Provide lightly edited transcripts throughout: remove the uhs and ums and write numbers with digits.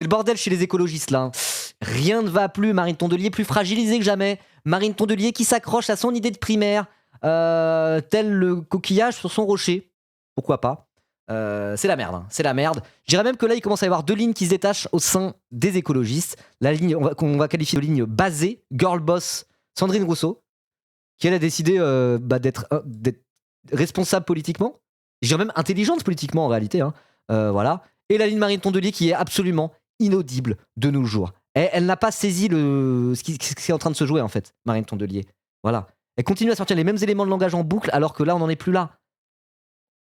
C'est le bordel chez les écologistes là. Rien ne va plus. Marine Tondelier plus fragilisée que jamais. Marine Tondelier qui s'accroche à son idée de primaire, tel le coquillage sur son rocher. Pourquoi pas. C'est la merde, hein. C'est la merde. Je dirais même que là, il commence à y avoir deux lignes qui se détachent au sein des écologistes. La ligne qu'on va qualifier de ligne basée, girl boss, Sandrine Rousseau, qui elle a décidé d'être responsable politiquement. Je dirais même intelligente politiquement en réalité. Hein. Voilà. Et la ligne Marine Tondelier qui est absolument inaudible de nos jours. Elle n'a pas saisi ce qui est en train de se jouer en fait, Marine Tondelier. Voilà. Elle continue à sortir les mêmes éléments de langage en boucle alors que là, on n'en est plus là.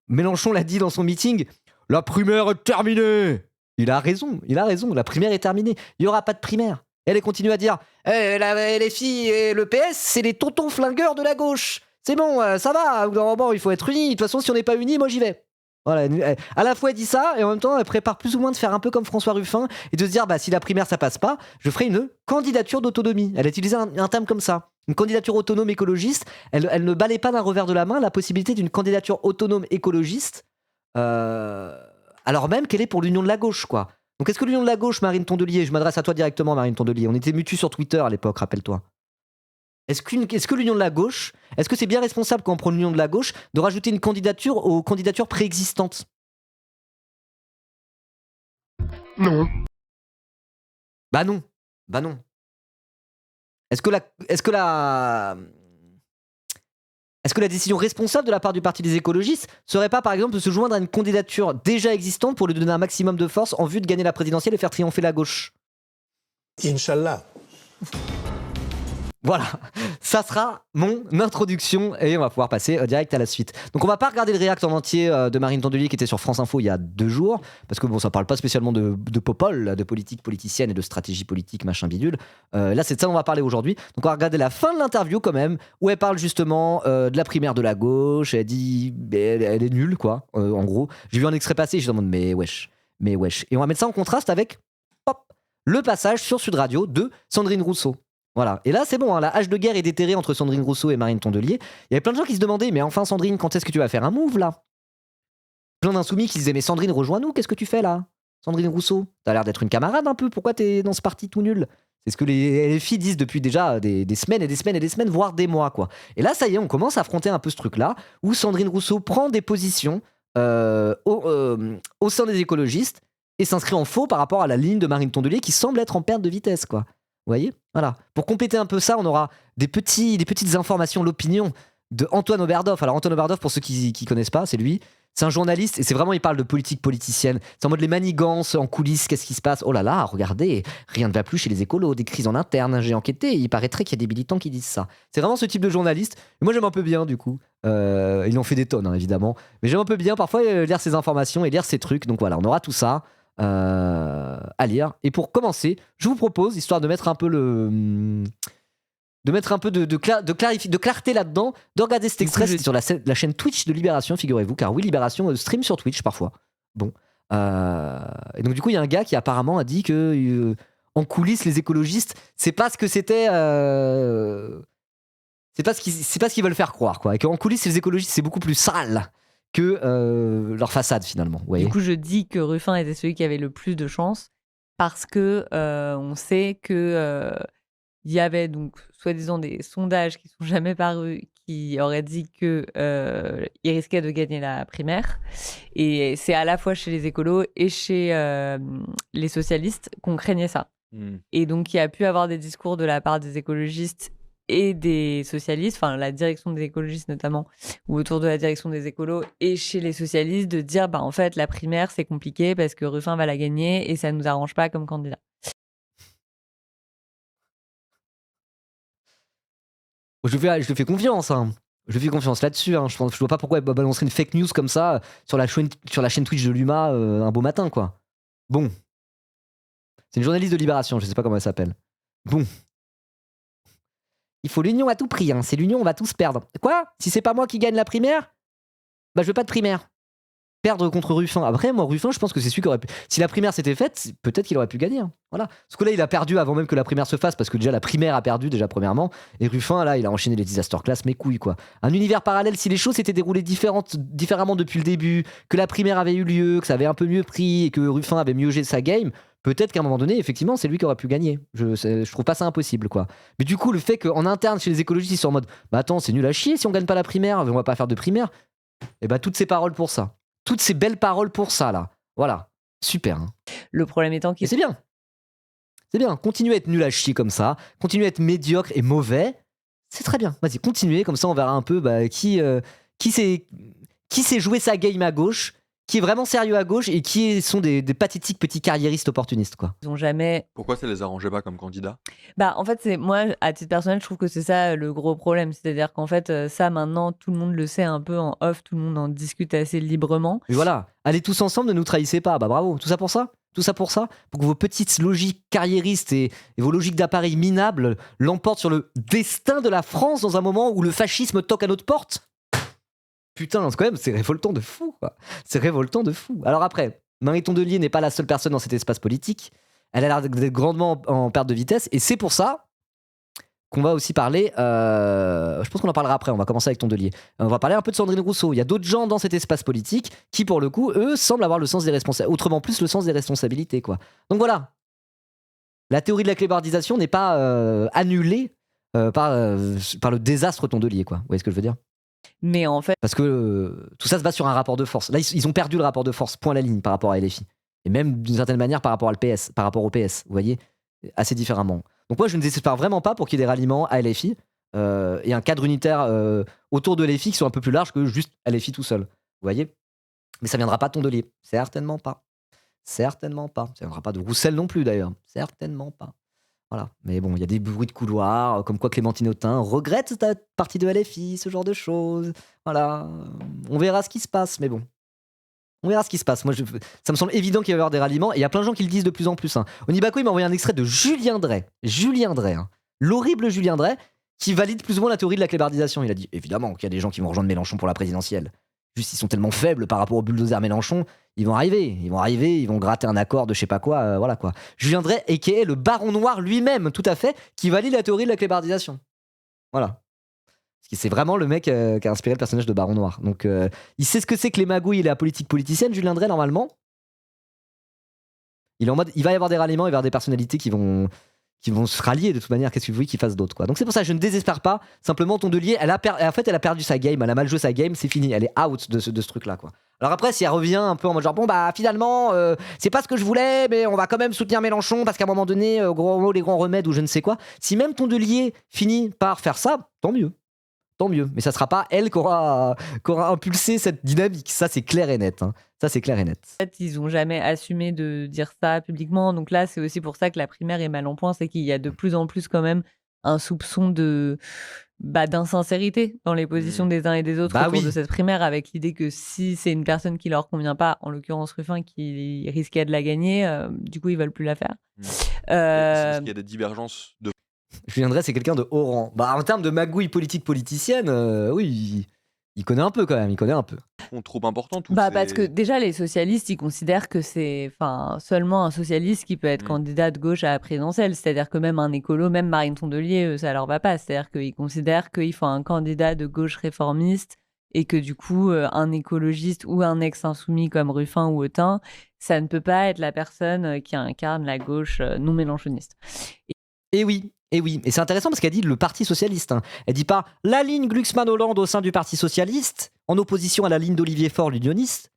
Mélenchon l'a dit dans son meeting, la primaire est terminée. Il a raison, la primaire est terminée. Il n'y aura pas de primaire. Elle continue à dire, les filles et le PS, c'est les tontons flingueurs de la gauche. C'est bon, ça va, bon, il faut être unis. De toute façon, si on n'est pas unis, moi j'y vais. Voilà, à la fois elle dit ça et en même temps elle prépare plus ou moins de faire un peu comme François Ruffin et de se dire si la primaire ça passe pas, je ferai une candidature d'autonomie. Elle a utilisé un terme comme ça, une candidature autonome écologiste. Elle ne balait pas d'un revers de la main la possibilité d'une candidature autonome écologiste, alors même qu'elle est pour l'union de la gauche, quoi. Donc est-ce que l'union de la gauche, Marine Tondelier, je m'adresse à toi directement, Marine Tondelier, on était mutus sur Twitter à l'époque, rappelle-toi. Est-ce que l'union de la gauche, est-ce que c'est bien responsable quand on prend l'union de la gauche de rajouter une candidature aux candidatures préexistantes ? Non. Bah non. Est-ce que la décision responsable de la part du Parti des écologistes serait pas, par exemple, de se joindre à une candidature déjà existante pour lui donner un maximum de force en vue de gagner la présidentielle et faire triompher la gauche ? Inch'Allah. Voilà, ça sera mon introduction et on va pouvoir passer direct à la suite. Donc on va pas regarder le react en entier de Marine Tondelier qui était sur France Info il y a 2 jours, parce que bon, ça parle pas spécialement de popole, de politique politicienne et de stratégie politique, machin bidule. Là, c'est de ça dont on va parler aujourd'hui. Donc on va regarder la fin de l'interview quand même, où elle parle justement de la primaire de la gauche, elle dit elle est nulle quoi, en gros. J'ai vu un extrait passer, je me demande mais wesh. Et on va mettre ça en contraste avec le passage sur Sud Radio de Sandrine Rousseau. Voilà. Et là, c'est bon, hein, la hache de guerre est déterrée entre Sandrine Rousseau et Marine Tondelier. Il y avait plein de gens qui se demandaient, mais enfin, Sandrine, quand est-ce que tu vas faire un move, là ? Plein d'insoumis qui disaient, mais Sandrine, rejoins-nous, qu'est-ce que tu fais, là ? Sandrine Rousseau, t'as l'air d'être une camarade un peu, pourquoi t'es dans ce parti tout nul ? C'est ce que les filles disent depuis déjà des semaines et des semaines et des semaines, voire des mois, quoi. Et là, ça y est, on commence à affronter un peu ce truc-là, où Sandrine Rousseau prend des positions au sein des écologistes et s'inscrit en faux par rapport à la ligne de Marine Tondelier qui semble être en perte de vitesse, quoi. Vous voyez ? Voilà. Pour compléter un peu ça, on aura des petites informations, l'opinion de Antoine Oberdorf. Alors Antoine Oberdorf, pour ceux qui connaissent pas, c'est lui. C'est un journaliste et c'est vraiment, il parle de politique politicienne. C'est en mode les manigances en coulisses, qu'est-ce qui se passe ? Oh là là, regardez, rien ne va plus chez les écolos, des crises en interne, j'ai enquêté, il paraîtrait qu'il y a des militants qui disent ça. C'est vraiment ce type de journaliste. Et moi j'aime un peu bien du coup. Il en fait des tonnes, hein, évidemment. Mais j'aime un peu bien parfois lire ces informations et lire ces trucs. Donc voilà, on aura tout ça. À lire. Et pour commencer, je vous propose, histoire de mettre un peu de clarté là-dedans, de regarder cet extrait sur la chaîne Twitch de Libération, figurez-vous, car oui, Libération stream sur Twitch parfois. Bon. Et donc du coup, il y a un gars qui apparemment a dit que en coulisses, les écologistes, c'est pas ce que c'était. C'est pas ce qu'ils veulent faire croire, quoi. Et qu'en coulisses, les écologistes, c'est beaucoup plus sale que leur façade finalement. Du coup, je dis que Ruffin était celui qui avait le plus de chance parce que on sait que il y avait donc soi-disant des sondages qui sont jamais parus qui auraient dit que il risquait de gagner la primaire, et c'est à la fois chez les écolos et chez les socialistes qu'on craignait ça. Et donc il y a pu avoir des discours de la part des écologistes et des socialistes, enfin la direction des écologistes notamment, ou autour de la direction des écolos, et chez les socialistes de dire en fait la primaire c'est compliqué parce que Ruffin va la gagner et ça nous arrange pas comme candidat. Je lui fais confiance, hein. Je fais confiance là-dessus, hein. Je vois pas pourquoi elle balancerait une fake news comme ça sur la chaîne Twitch de l'UMA un beau matin, quoi. Bon. C'est une journaliste de Libération, je sais pas comment elle s'appelle. Bon. Il faut l'union à tout prix, hein. C'est l'union, on va tous perdre. Quoi ? Si c'est pas moi qui gagne la primaire, je veux pas de primaire. Perdre contre Ruffin. Après, moi, Ruffin, je pense que c'est celui qui aurait pu. Si la primaire s'était faite, peut-être qu'il aurait pu gagner. Hein. Voilà. Parce que là, il a perdu avant même que la primaire se fasse, parce que déjà, la primaire a perdu, déjà, premièrement. Et Ruffin, là, il a enchaîné les disaster class, mes couilles, quoi. Un univers parallèle, si les choses s'étaient déroulées différemment depuis le début, que la primaire avait eu lieu, que ça avait un peu mieux pris, et que Ruffin avait mieux géré sa game, peut-être qu'à un moment donné, effectivement, c'est lui qui aurait pu gagner. Je trouve pas ça impossible, quoi. Mais du coup, le fait qu'en interne, chez les écologistes, ils sont en mode bah attends, c'est nul à chier si on gagne pas la primaire, on va pas faire de primaire. Et bah, toutes ces paroles pour ça. Toutes ces belles paroles pour ça, là. Voilà. Super. Hein. Le problème étant Et qu'il c'est bien. C'est bien. Continuez à être nul à chier comme ça. Continuez à être médiocre et mauvais. C'est très bien. Vas-y, continuez. Comme ça, on verra un peu qui sait jouer sa game à gauche, qui est vraiment sérieux à gauche et qui sont des pathétiques petits carriéristes opportunistes, quoi. ils ont jamais. Pourquoi ça les arrangeait pas comme candidat? Bah, en fait, moi, à titre personnel, je trouve que c'est ça le gros problème. C'est-à-dire qu'en fait, ça, maintenant, tout le monde le sait un peu en off, tout le monde en discute assez librement. Mais voilà, allez tous ensemble, ne nous trahissez pas. Bah bravo, tout ça pour ça. Tout ça pour ça. Pour que vos petites logiques carriéristes et vos logiques d'appareils minables l'emportent sur le destin de la France dans un moment où le fascisme toque à notre porte. Putain, quand même, c'est révoltant de fou, quoi. C'est révoltant de fou. Alors après, Marie Tondelier n'est pas la seule personne dans cet espace politique. Elle a l'air d'être grandement en perte de vitesse. Et c'est pour ça qu'on va aussi parler... je pense qu'on en parlera après, on va commencer avec Tondelier. On va parler un peu de Sandrine Rousseau. Il y a d'autres gens dans cet espace politique qui, pour le coup, eux, semblent avoir le sens des responsabilités. Autrement plus, le sens des responsabilités, quoi. Donc voilà. La théorie de la clébardisation n'est pas annulée par le désastre Tondelier, quoi. Vous voyez ce que je veux dire ? Mais en fait, Parce que tout ça se base sur un rapport de force. Là, ils ont perdu le rapport de force, point à la ligne, par rapport à LFI. Et même d'une certaine manière par rapport au PS, vous voyez, assez différemment. Donc moi, je ne désespère vraiment pas pour qu'il y ait des ralliements à LFI et un cadre unitaire autour de LFI qui soit un peu plus large que juste LFI tout seul. Vous voyez ? Mais ça ne viendra pas de Tondelier. Certainement pas. Certainement pas. Ça ne viendra pas de Roussel non plus, d'ailleurs. Certainement pas. Voilà. Mais bon, il y a des bruits de couloir, comme quoi Clémentine Autain regrette sa partie de LFI, ce genre de choses. Voilà. On verra ce qui se passe, mais bon. On verra ce qui se passe. Moi, ça me semble évident qu'il va y avoir des ralliements, et il y a plein de gens qui le disent de plus en plus. Hein. Onibako, il m'a envoyé un extrait de Julien Drey. Julien Drey, hein. L'horrible Julien Drey, qui valide plus ou moins la théorie de la clébardisation. Il a dit, évidemment, qu'il y a des gens qui vont rejoindre Mélenchon pour la présidentielle. Juste, ils sont tellement faibles par rapport au bulldozer Mélenchon, ils vont arriver, ils vont gratter un accord de je sais pas quoi, voilà quoi. Julien Drey, a.k.a. le baron noir lui-même, tout à fait, qui valide la théorie de la clébardisation. Voilà. Parce que c'est vraiment le mec qui a inspiré le personnage de baron noir. Donc, il sait ce que c'est que les magouilles et la politique politicienne, Julien Drey, normalement. Il est en mode, il va y avoir des ralliements, il va y avoir des personnalités qui vont se rallier de toute manière. Qu'est-ce que vous voulez qu'ils fassent d'autre, quoi. Donc c'est pour ça que je ne désespère pas. Simplement, Tondelier, elle a perdu sa game, elle a mal joué sa game, c'est fini, elle est out de ce truc-là, quoi. Alors après, si elle revient un peu en mode genre, bon bah finalement, c'est pas ce que je voulais, mais on va quand même soutenir Mélenchon parce qu'à un moment donné, gros mots, les grands remèdes ou je ne sais quoi. Si même Tondelier finit par faire ça, tant mieux. Tant mieux. Mais ça sera pas elle qui aura impulsé cette dynamique. Ça, c'est clair et net. Hein. Ça, c'est clair et net. En fait, ils ont jamais assumé de dire ça publiquement. Donc là, c'est aussi pour ça que la primaire est mal en point. C'est qu'il y a de plus en plus quand même un soupçon d'insincérité dans les positions des uns et des autres autour de cette primaire, avec l'idée que si c'est une personne qui leur convient pas, en l'occurrence Ruffin, qui risquait de la gagner, du coup, ils veulent plus la faire. C'est parce qu'il y a des divergences de... Julien Drey, c'est quelqu'un de haut rang. Bah, en termes de magouille politique politicienne, oui, il connaît un peu quand même, il connaît un peu. Trop important. Parce que déjà, les socialistes, ils considèrent que c'est seulement un socialiste qui peut être candidat de gauche à la présidentielle. C'est-à-dire que même un écolo, même Marine Tondelier, ça leur va pas. C'est-à-dire qu'ils considèrent qu'il faut un candidat de gauche réformiste et que du coup, un écologiste ou un ex-insoumis comme Ruffin ou Autain, ça ne peut pas être la personne qui incarne la gauche non mélenchoniste. Et oui, et c'est intéressant parce qu'elle dit le Parti Socialiste. Hein. Elle dit pas la ligne Glucksmann-Hollande au sein du Parti Socialiste, en opposition à la ligne d'Olivier Faure, l'unioniste.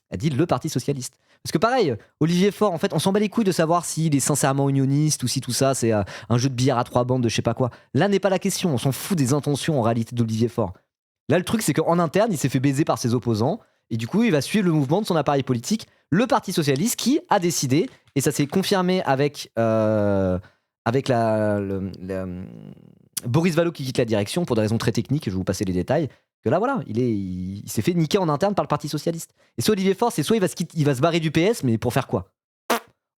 Elle dit le Parti Socialiste. Parce que pareil, Olivier Faure, en fait, on s'en bat les couilles de savoir s'il est sincèrement unioniste ou si tout ça, c'est un jeu de billard à 3 bandes de je sais pas quoi. Là n'est pas la question, on s'en fout des intentions en réalité d'Olivier Faure. Là, le truc, c'est qu'en interne, il s'est fait baiser par ses opposants, et du coup, il va suivre le mouvement de son appareil politique, le Parti Socialiste, qui a décidé, et ça s'est confirmé avec Boris Vallaud qui quitte la direction pour des raisons très techniques, je vais vous passer les détails, que là voilà, il s'est fait niquer en interne par le Parti Socialiste. Et soit Olivier Faure, c'est soit il va se barrer du PS, mais pour faire quoi ?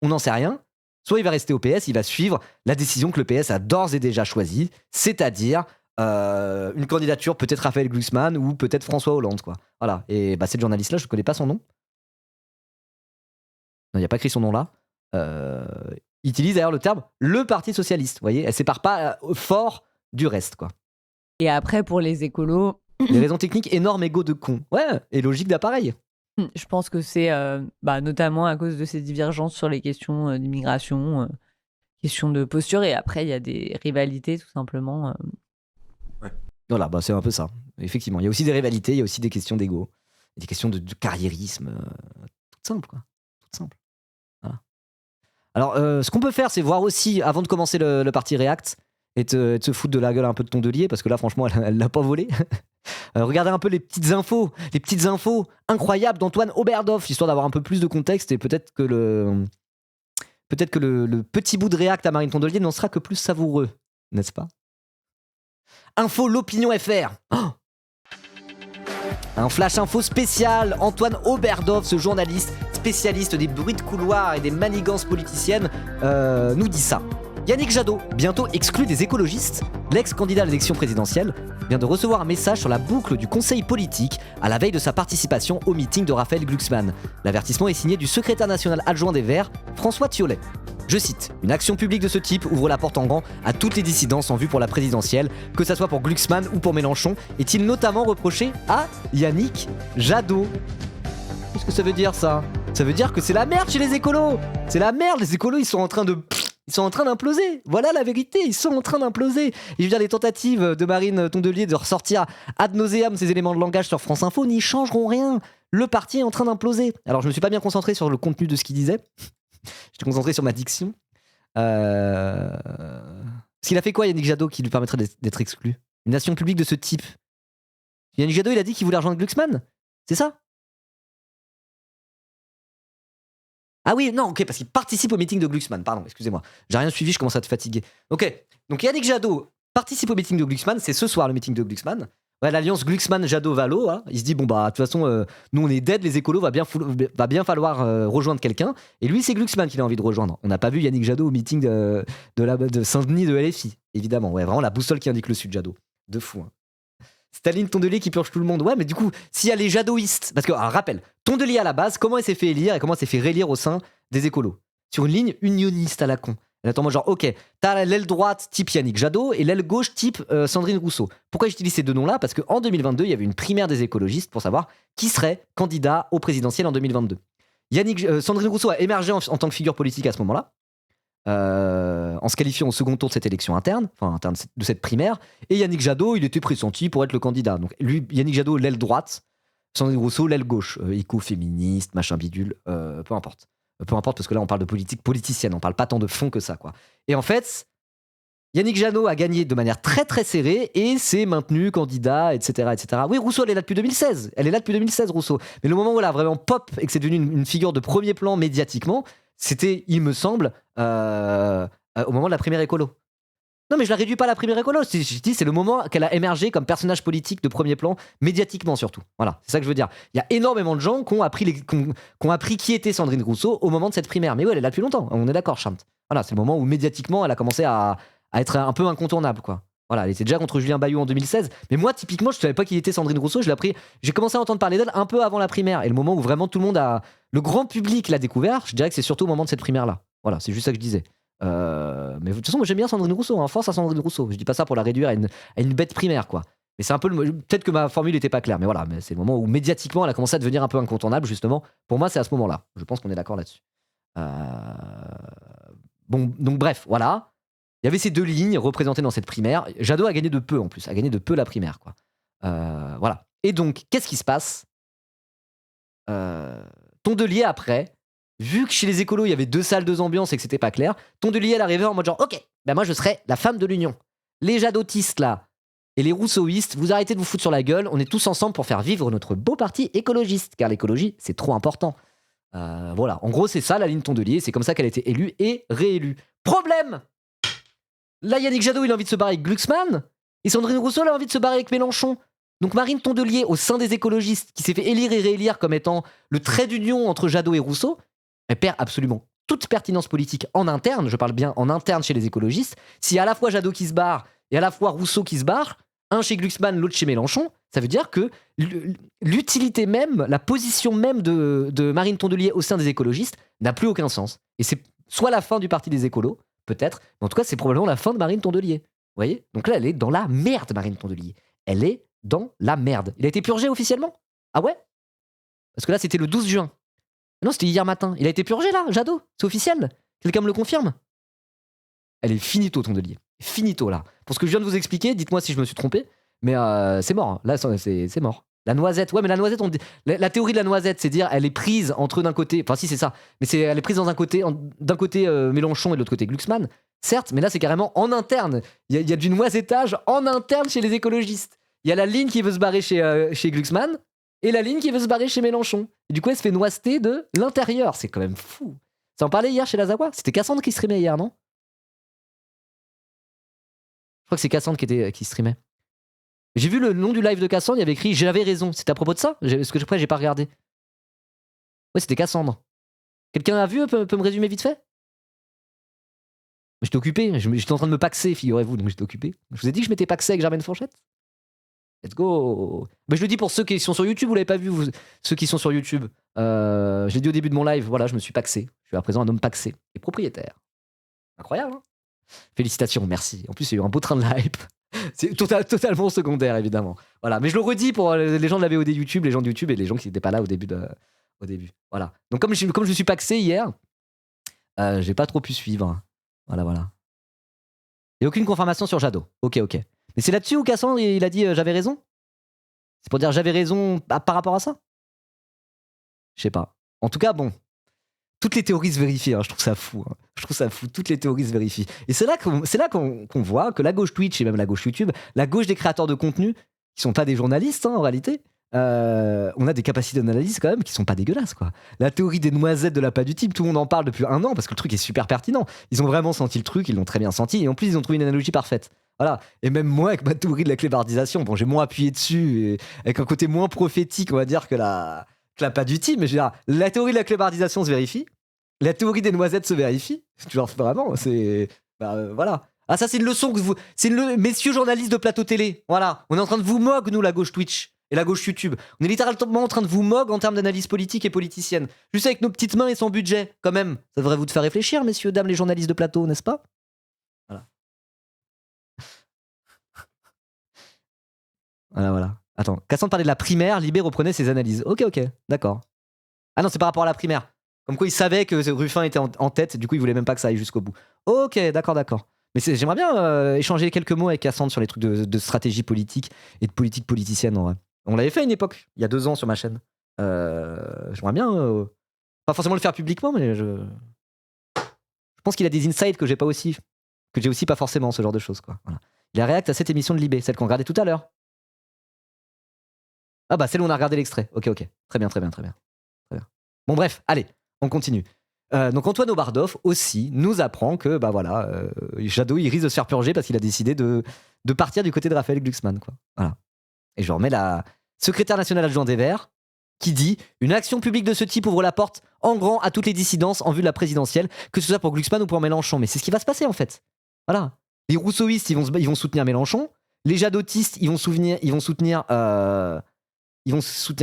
On n'en sait rien. Soit il va rester au PS, il va suivre la décision que le PS a d'ores et déjà choisie, c'est-à-dire une candidature peut-être Raphaël Glucksmann ou peut-être François Hollande, quoi. Voilà. Et cette journaliste-là, je ne connais pas son nom. Non, il n'y a pas écrit son nom là. Utilise d'ailleurs le terme le Parti Socialiste. Vous voyez, elle sépare pas fort du reste, quoi. Et après, pour les écolos... Les raisons techniques, énorme égo de con. Ouais, et logique d'appareil. Je pense que c'est notamment à cause de ces divergences sur les questions d'immigration, questions de posture. Et après, il y a des rivalités, tout simplement. Voilà, c'est un peu ça. Effectivement, il y a aussi des rivalités, il y a aussi des questions d'ego, des questions de carriérisme, tout simple, quoi. Tout simple. Voilà. Alors, ce qu'on peut faire, c'est voir aussi, avant de commencer le parti React, et de se foutre de la gueule un peu de Tondelier, parce que là, franchement, elle l'a pas volé. Regardez un peu les petites infos incroyables d'Antoine Oberhof, histoire d'avoir un peu plus de contexte, et peut-être que le petit bout de React à Marine Tondelier n'en sera que plus savoureux, n'est-ce pas? Info l'Opinion FR. Oh, un flash info spécial. Antoine Oberhof, ce journaliste spécialiste des bruits de couloir et des manigances politiciennes, nous dit ça. Yannick Jadot, bientôt exclu des écologistes, l'ex-candidat à l'élection présidentielle, vient de recevoir un message sur la boucle du conseil politique à la veille de sa participation au meeting de Raphaël Glucksmann. L'avertissement est signé du secrétaire national adjoint des Verts, François Thiollet. Je cite, « Une action publique de ce type ouvre la porte en grand à toutes les dissidences en vue pour la présidentielle, que ça soit pour Glucksmann ou pour Mélenchon, est-il notamment reproché à Yannick Jadot. » Qu'est-ce que ça veut dire, ça? Ça veut dire que c'est la merde chez les écolos. C'est la merde, les écolos, ils sont en train d'imploser. Voilà la vérité, ils sont en train d'imploser. Et je veux dire, les tentatives de Marine Tondelier de ressortir ad nauseam ces éléments de langage sur France Info n'y changeront rien. Le parti est en train d'imploser. Alors, je me suis pas bien concentré sur le contenu de ce qu'il disait. J'étais concentré sur ma diction. Parce qu'il a fait quoi, Yannick Jadot, qui lui permettrait d'être exclu? Une action publique de ce type. Yannick Jadot, il a dit qu'il voulait rejoindre Glucksmann. C'est ça? Ah oui, non, ok, parce qu'il participe au meeting de Glucksmann. Pardon, excusez-moi. J'ai rien suivi, je commence à te fatiguer. Ok, donc Yannick Jadot participe au meeting de Glucksmann. C'est ce soir le meeting de Glucksmann. Ouais, l'alliance Glucksmann-Jadot-Valo, hein. Il se dit, bon bah, de toute façon, nous on est dead, les écolos, va bien falloir rejoindre quelqu'un. Et lui, c'est Glucksmann qu'il a envie de rejoindre. On n'a pas vu Yannick Jadot au meeting de Saint-Denis de LFI, évidemment. Ouais, vraiment la boussole qui indique le sud, Jadot. De fou, hein. Staline Tondelier qui purge tout le monde. Ouais, mais du coup, s'il y a les jadoïstes, parce que, alors, rappel, Tondelier à la base, comment elle s'est fait élire et comment elle s'est fait rélire au sein des écolos? Sur une ligne unioniste à la con. Elle attend, moi, genre, ok, t'as l'aile droite type Yannick Jadot et l'aile gauche type Sandrine Rousseau. Pourquoi j'utilise ces deux noms-là? Parce qu'en 2022, il y avait une primaire des écologistes pour savoir qui serait candidat au présidentiel en 2022. Sandrine Rousseau a émergé en tant que figure politique à ce moment-là. En se qualifiant au second tour de cette élection interne de cette primaire, et Yannick Jadot, il était pressenti pour être le candidat. Donc lui, Yannick Jadot, l'aile droite, Sandrine Rousseau, l'aile gauche, éco-féministe, machin bidule, peu importe. Peu importe, parce que là, on parle de politique politicienne, on parle pas tant de fond que ça, quoi. Et en fait, Yannick Jadot a gagné de manière très très serrée et s'est maintenu candidat, etc., etc. Oui, Rousseau, elle est là depuis 2016. Elle est là depuis 2016, Rousseau. Mais le moment où elle a vraiment pop et que c'est devenu une figure de premier plan médiatiquement, c'était, il me semble, au moment de la primaire écolo. Non, mais je la réduis pas à la primaire écolo. Je dis, c'est le moment qu'elle a émergé comme personnage politique de premier plan, médiatiquement surtout. Voilà, c'est ça que je veux dire. Il y a énormément de gens qui ont appris qui était Sandrine Rousseau au moment de cette primaire. Mais oui, elle est là depuis longtemps, on est d'accord, Chamt. Voilà, c'est le moment où médiatiquement, elle a commencé à être un peu incontournable, quoi. Voilà, elle était déjà contre Julien Bayou en 2016. Mais moi, typiquement, je savais pas qui était Sandrine Rousseau. J'ai commencé à entendre parler d'elle un peu avant la primaire. Et le moment où vraiment tout le monde le grand public l'a découvert, je dirais que c'est surtout au moment de cette primaire-là. Voilà, c'est juste ça que je disais. Mais de toute façon, moi j'aime bien Sandrine Rousseau, hein, force à Sandrine Rousseau. Je dis pas ça pour la réduire à une bête primaire, quoi. Mais c'est un peu peut-être que ma formule n'était pas claire, mais voilà, mais c'est le moment où médiatiquement elle a commencé à devenir un peu incontournable, justement. Pour moi, c'est à ce moment-là. Je pense qu'on est d'accord là-dessus. Bon, donc bref, voilà. Il y avait ces deux lignes représentées dans cette primaire. Jadot a gagné de peu en plus, a gagné de peu la primaire, quoi. Voilà. Et donc, qu'est-ce qui se passe? Tondelier après. Vu que chez les écolos, il y avait 2 salles, 2 ambiances et que c'était pas clair, Tondelier, elle arrivait en mode genre, ok, ben moi je serai la femme de l'union. Les jadotistes là, et les rousseauistes, vous arrêtez de vous foutre sur la gueule, on est tous ensemble pour faire vivre notre beau parti écologiste, car l'écologie, c'est trop important. Voilà, en gros, c'est ça la ligne Tondelier, c'est comme ça qu'elle a été élue et réélue. Problème! Là, Yannick Jadot, il a envie de se barrer avec Glucksmann, et Sandrine Rousseau, elle a envie de se barrer avec Mélenchon. Donc Marine Tondelier, au sein des écologistes, qui s'est fait élire et réélire comme étant le trait d'union entre Jadot et Rousseau, elle perd absolument toute pertinence politique en interne, je parle bien en interne chez les écologistes. S'il y a à la fois Jadot qui se barre et à la fois Rousseau qui se barre, un chez Glucksmann, l'autre chez Mélenchon, ça veut dire que l'utilité même, la position même de Marine Tondelier au sein des écologistes n'a plus aucun sens. Et c'est soit la fin du parti des écolos, peut-être, mais en tout cas c'est probablement la fin de Marine Tondelier. Vous voyez? Donc là elle est dans la merde, Marine Tondelier. Elle est dans la merde. Il a été purgé officiellement? Ah ouais? Parce que là, c'était le 12 juin. Non, c'était hier matin. Il a été purgé, là, Jadot. C'est officiel. Quelqu'un me le confirme? Elle est finito, Tondelier. Finito, là. Pour ce que je viens de vous expliquer, dites-moi si je me suis trompé. Mais c'est mort. Là, c'est mort. La noisette. Ouais, mais la noisette, la théorie de la noisette, c'est dire elle est prise entre d'un côté. Enfin, si, c'est ça. Mais elle est prise dans un côté, d'un côté Mélenchon et de l'autre côté Glucksmann. Certes, mais là, c'est carrément en interne. Il y a du noisettage en interne chez les écologistes. Il y a la ligne qui veut se barrer chez Glucksmann et la ligne qui veut se barrer chez Mélenchon. Et du coup, elle se fait noiseter de l'intérieur. C'est quand même fou. Ça en parlait hier chez Lazawa. C'était Cassandre qui streamait hier, non? Je crois que c'est Cassandre qui streamait. J'ai vu le nom du live de Cassandre, il y avait écrit j'avais raison. C'était à propos de ça? Parce que après, j'ai pas regardé. Ouais, c'était Cassandre. Quelqu'un a vu, peut me résumer vite fait? J'étais occupé, j'étais en train de me paxer, figurez-vous, donc j'étais occupé. Je vous ai dit que je m'étais paxé avec Germaine Fourchette. Let's go. Mais je le dis pour ceux qui sont sur YouTube, vous l'avez pas vu, ceux qui sont sur YouTube. Je l'ai dit au début de mon live, voilà, je me suis paxé. Je suis à présent un homme paxé et propriétaire. Incroyable, hein? Félicitations, merci. En plus, il y a eu un beau train de hype. C'est totalement secondaire, évidemment. Voilà, mais je le redis pour les gens de la VOD YouTube, les gens de YouTube et les gens qui n'étaient pas là au début. Voilà. Donc comme je suis paxé hier, j'ai pas trop pu suivre. Voilà. Et aucune confirmation sur Jadot. Ok. Mais c'est là-dessus où Cassandre il a dit j'avais raison? C'est pour dire j'avais raison par rapport à ça? Je sais pas. En tout cas, bon. Toutes les théories se vérifient, hein. Je trouve ça fou. Toutes les théories se vérifient. Et c'est là qu'on voit que la gauche Twitch et même la gauche YouTube, la gauche des créateurs de contenu, qui sont pas des journalistes en réalité, on a des capacités d'analyse quand même qui sont pas dégueulasses, quoi. La théorie des noisettes de la pas du type, tout le monde en parle depuis 1 an parce que le truc est super pertinent. Ils ont vraiment senti le truc, ils l'ont très bien senti et en plus ils ont trouvé une analogie parfaite. Voilà. Et même moi avec ma théorie de la clébardisation, bon j'ai moins appuyé dessus et avec un côté moins prophétique on va dire que la pas du type, mais je veux dire, la théorie de la clébardisation se vérifie, la théorie des noisettes se vérifie. Genre vraiment, c'est voilà. Ah ça c'est une leçon messieurs journalistes de plateau télé. Voilà, on est en train de vous moquer nous la gauche Twitch et la gauche YouTube. On est littéralement en train de vous moquer en termes d'analyse politique et politicienne. Juste avec nos petites mains et son budget, quand même. Ça devrait vous faire réfléchir, messieurs, dames, les journalistes de plateau, n'est-ce pas? Voilà. Attends, Cassandre parlait de la primaire, Libé reprenait ses analyses. Ok, d'accord. Ah non, c'est par rapport à la primaire. Comme quoi il savait que Ruffin était en tête, du coup il voulait même pas que ça aille jusqu'au bout. Ok, d'accord. Mais j'aimerais bien échanger quelques mots avec Cassandre sur les trucs de stratégie politique et de politique politicienne en vrai. On l'avait fait à une époque, il y a 2 ans sur ma chaîne. J'aimerais bien, pas forcément le faire publiquement, mais je pense qu'il a des insights que j'ai aussi pas forcément, ce genre de choses, quoi. Voilà. Il a réacté à cette émission de Libé, celle qu'on regardait tout à l'heure. Ah bah celle où on a regardé l'extrait. Ok. Très bien. Bon bref, allez, on continue. Donc Antoine Obardov aussi nous apprend que Jadot il risque de se faire purger parce qu'il a décidé de partir du côté de Raphaël Glucksmann, quoi. Voilà. Et je remets la secrétaire nationale adjointe des Verts qui dit une action publique de ce type ouvre la porte en grand à toutes les dissidences en vue de la présidentielle, que ce soit pour Glucksmann ou pour Mélenchon. Mais c'est ce qui va se passer en fait. Voilà. Les rousseauistes ils vont soutenir Mélenchon, les jadotistes ils vont soutenir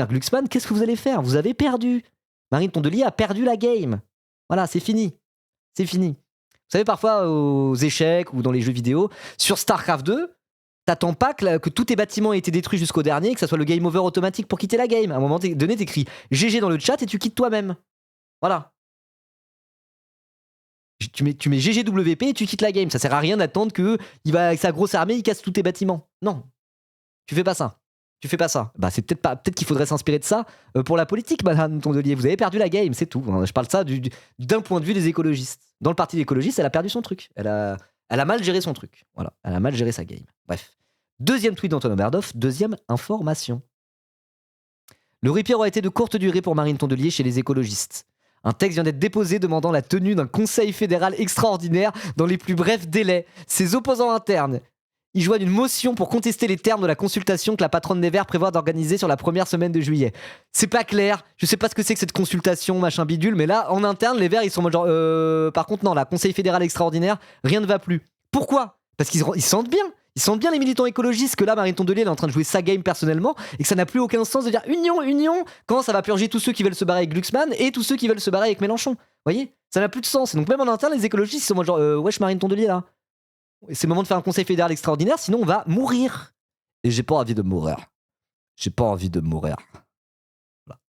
Glucksmann. Qu'est-ce que vous allez faire? Vous avez perdu. Marine Tondelier a perdu la game. Voilà, c'est fini. Vous savez, parfois, aux échecs ou dans les jeux vidéo, sur StarCraft 2, t'attends pas que tous tes bâtiments aient été détruits jusqu'au dernier, que ça soit le game over automatique pour quitter la game. À un moment donné, t'écris GG dans le chat et tu quittes toi-même. Voilà. Tu mets GGWP et tu quittes la game. Ça sert à rien d'attendre qu'il va avec sa grosse armée, il casse tous tes bâtiments. Non. Tu fais pas ça. Bah, c'est peut-être qu'il faudrait s'inspirer de ça pour la politique, madame Tondelier. Vous avez perdu la game, c'est tout. Je parle de ça d'un point de vue des écologistes. Dans le parti des écologistes, elle a perdu son truc. Elle a mal géré son truc. Voilà, elle a mal géré sa game. Bref. Deuxième tweet d'Antoine Oberdorf, deuxième information. Le répit aura été de courte durée pour Marine Tondelier chez les écologistes. Un texte vient d'être déposé demandant la tenue d'un conseil fédéral extraordinaire dans les plus brefs délais. Ses opposants internes y joignent une motion pour contester les termes de la consultation que la patronne des Verts prévoit d'organiser sur la première semaine de juillet. C'est pas clair, je sais pas ce que c'est que cette consultation, machin bidule, mais là, en interne, les Verts, ils sont en mode genre, par contre, non, la Conseil fédéral extraordinaire, rien ne va plus. Pourquoi? Parce qu'ils sentent bien. Ils sentent bien les militants écologistes que là, Marine Tondelier, elle est en train de jouer sa game personnellement et que ça n'a plus aucun sens de dire union, quand ça va purger tous ceux qui veulent se barrer avec Glucksmann et tous ceux qui veulent se barrer avec Mélenchon. Vous voyez? Ça n'a plus de sens. Et donc, même en interne, les écologistes, ils sont en mode genre, wesh, Marine Tondelier, là. C'est le moment de faire un conseil fédéral extraordinaire, sinon on va mourir. Et j'ai pas envie de mourir. Voilà.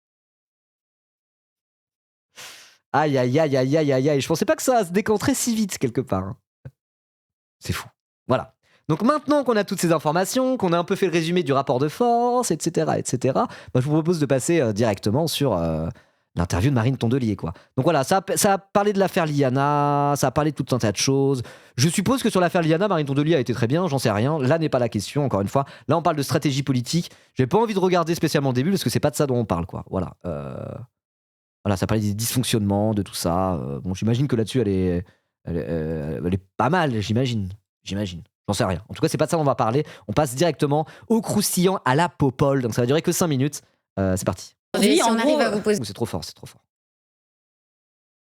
Aïe, aïe, aïe, aïe, aïe, aïe, aïe. Je pensais pas que ça se décanterait si vite, quelque part. Hein. C'est fou. Voilà. Donc maintenant qu'on a toutes ces informations, qu'on a un peu fait le résumé du rapport de force, etc., bah, je vous propose de passer directement sur l'interview de Marine Tondelier, quoi. Donc voilà, ça a parlé de l'affaire Liana, ça a parlé de tout un tas de choses. Je suppose que sur l'affaire Liana, Marine Tondelier a été très bien, j'en sais rien. Là n'est pas la question, encore une fois. Là, on parle de stratégie politique. J'ai pas envie de regarder spécialement le début parce que c'est pas de ça dont on parle, quoi. Voilà. Voilà, ça parlait des dysfonctionnements, de tout ça. Bon, j'imagine que là-dessus, elle est pas mal, j'imagine. J'en sais rien. En tout cas, c'est pas de ça dont on va parler. On passe directement au croustillant à la popole. Donc ça va durer que 5 minutes. C'est parti. Si on arrive à vous poser C'est trop fort.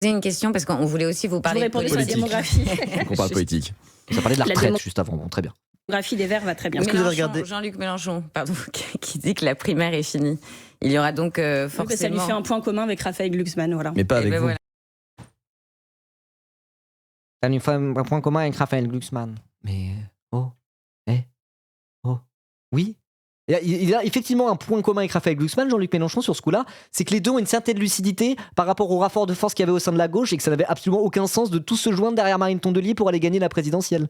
une question, parce qu'on voulait aussi vous parler Je vous répondais sur la démographie. Donc on parle politique. Ça parlait de la La retraite juste avant. Bon, très bien. La démographie des Verts va très bien. Est-ce que vous avez regardé- Jean-Luc Mélenchon, pardon, qui dit que la primaire est finie. Il y aura donc Oui, bah, forcément... ça lui fait un point commun avec Raphaël Glucksmann, voilà. Mais pas Eh avec ben vous. voilà. Ça nous fait un point commun avec Raphaël Glucksmann. Mais oui. Il a effectivement un point commun avec Raphaël Glucksmann, Jean-Luc Mélenchon, sur ce coup-là, c'est que les deux ont une certaine lucidité par rapport au rapport de force qu'il y avait au sein de la gauche et que ça n'avait absolument aucun sens de tous se joindre derrière Marine Tondelier pour aller gagner la présidentielle.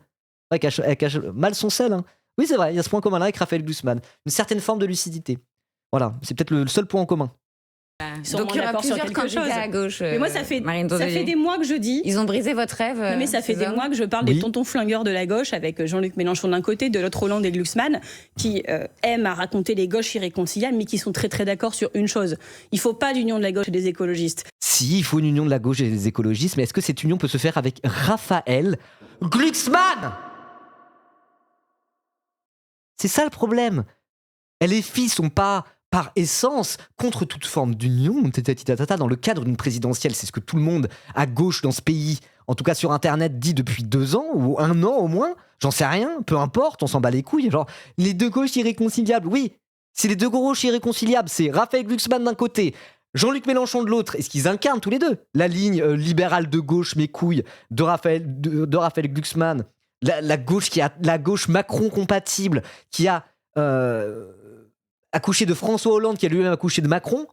Ouais, elle cache mal son sel. Hein. Oui, c'est vrai, il y a ce point commun-là avec Raphaël Glucksmann. Une certaine forme de lucidité. Voilà, c'est peut-être le seul point en commun. Ils sont Donc il y aura d'accord sur plusieurs quelque candidats chose. à gauche. Mais moi, ça fait Marine Tondelier. des mois que je dis. Ils ont brisé votre rêve. Non, mais ça fait ces des hommes mois que je parle Oui. des tontons flingueurs de la gauche avec Jean-Luc Mélenchon d'un côté, de l'autre Hollande et Glucksmann, qui aiment à raconter les gauches irréconciliables, mais qui sont très très d'accord sur une chose. Il ne faut pas d'union de la gauche et des écologistes. Si, il faut une union de la gauche et des écologistes, mais est-ce que cette union peut se faire avec Raphaël Glucksmann ? C'est ça le problème. Les filles sont pas, par essence, contre toute forme d'union, dans le cadre d'une présidentielle. C'est ce que tout le monde à gauche dans ce pays, en tout cas sur Internet, dit depuis 2 ans, ou 1 an au moins. J'en sais rien, peu importe, on s'en bat les couilles. Genre, les deux gauches irréconciliables, oui, c'est les deux gauches irréconciliables. C'est Raphaël Glucksmann d'un côté, Jean-Luc Mélenchon de l'autre. Est-ce qu'ils incarnent tous les deux la ligne libérale de gauche, mes couilles, de Raphaël Glucksmann, la gauche la gauche Macron compatible, qui a accouché de François Hollande, qui a lui-même accouché de Macron.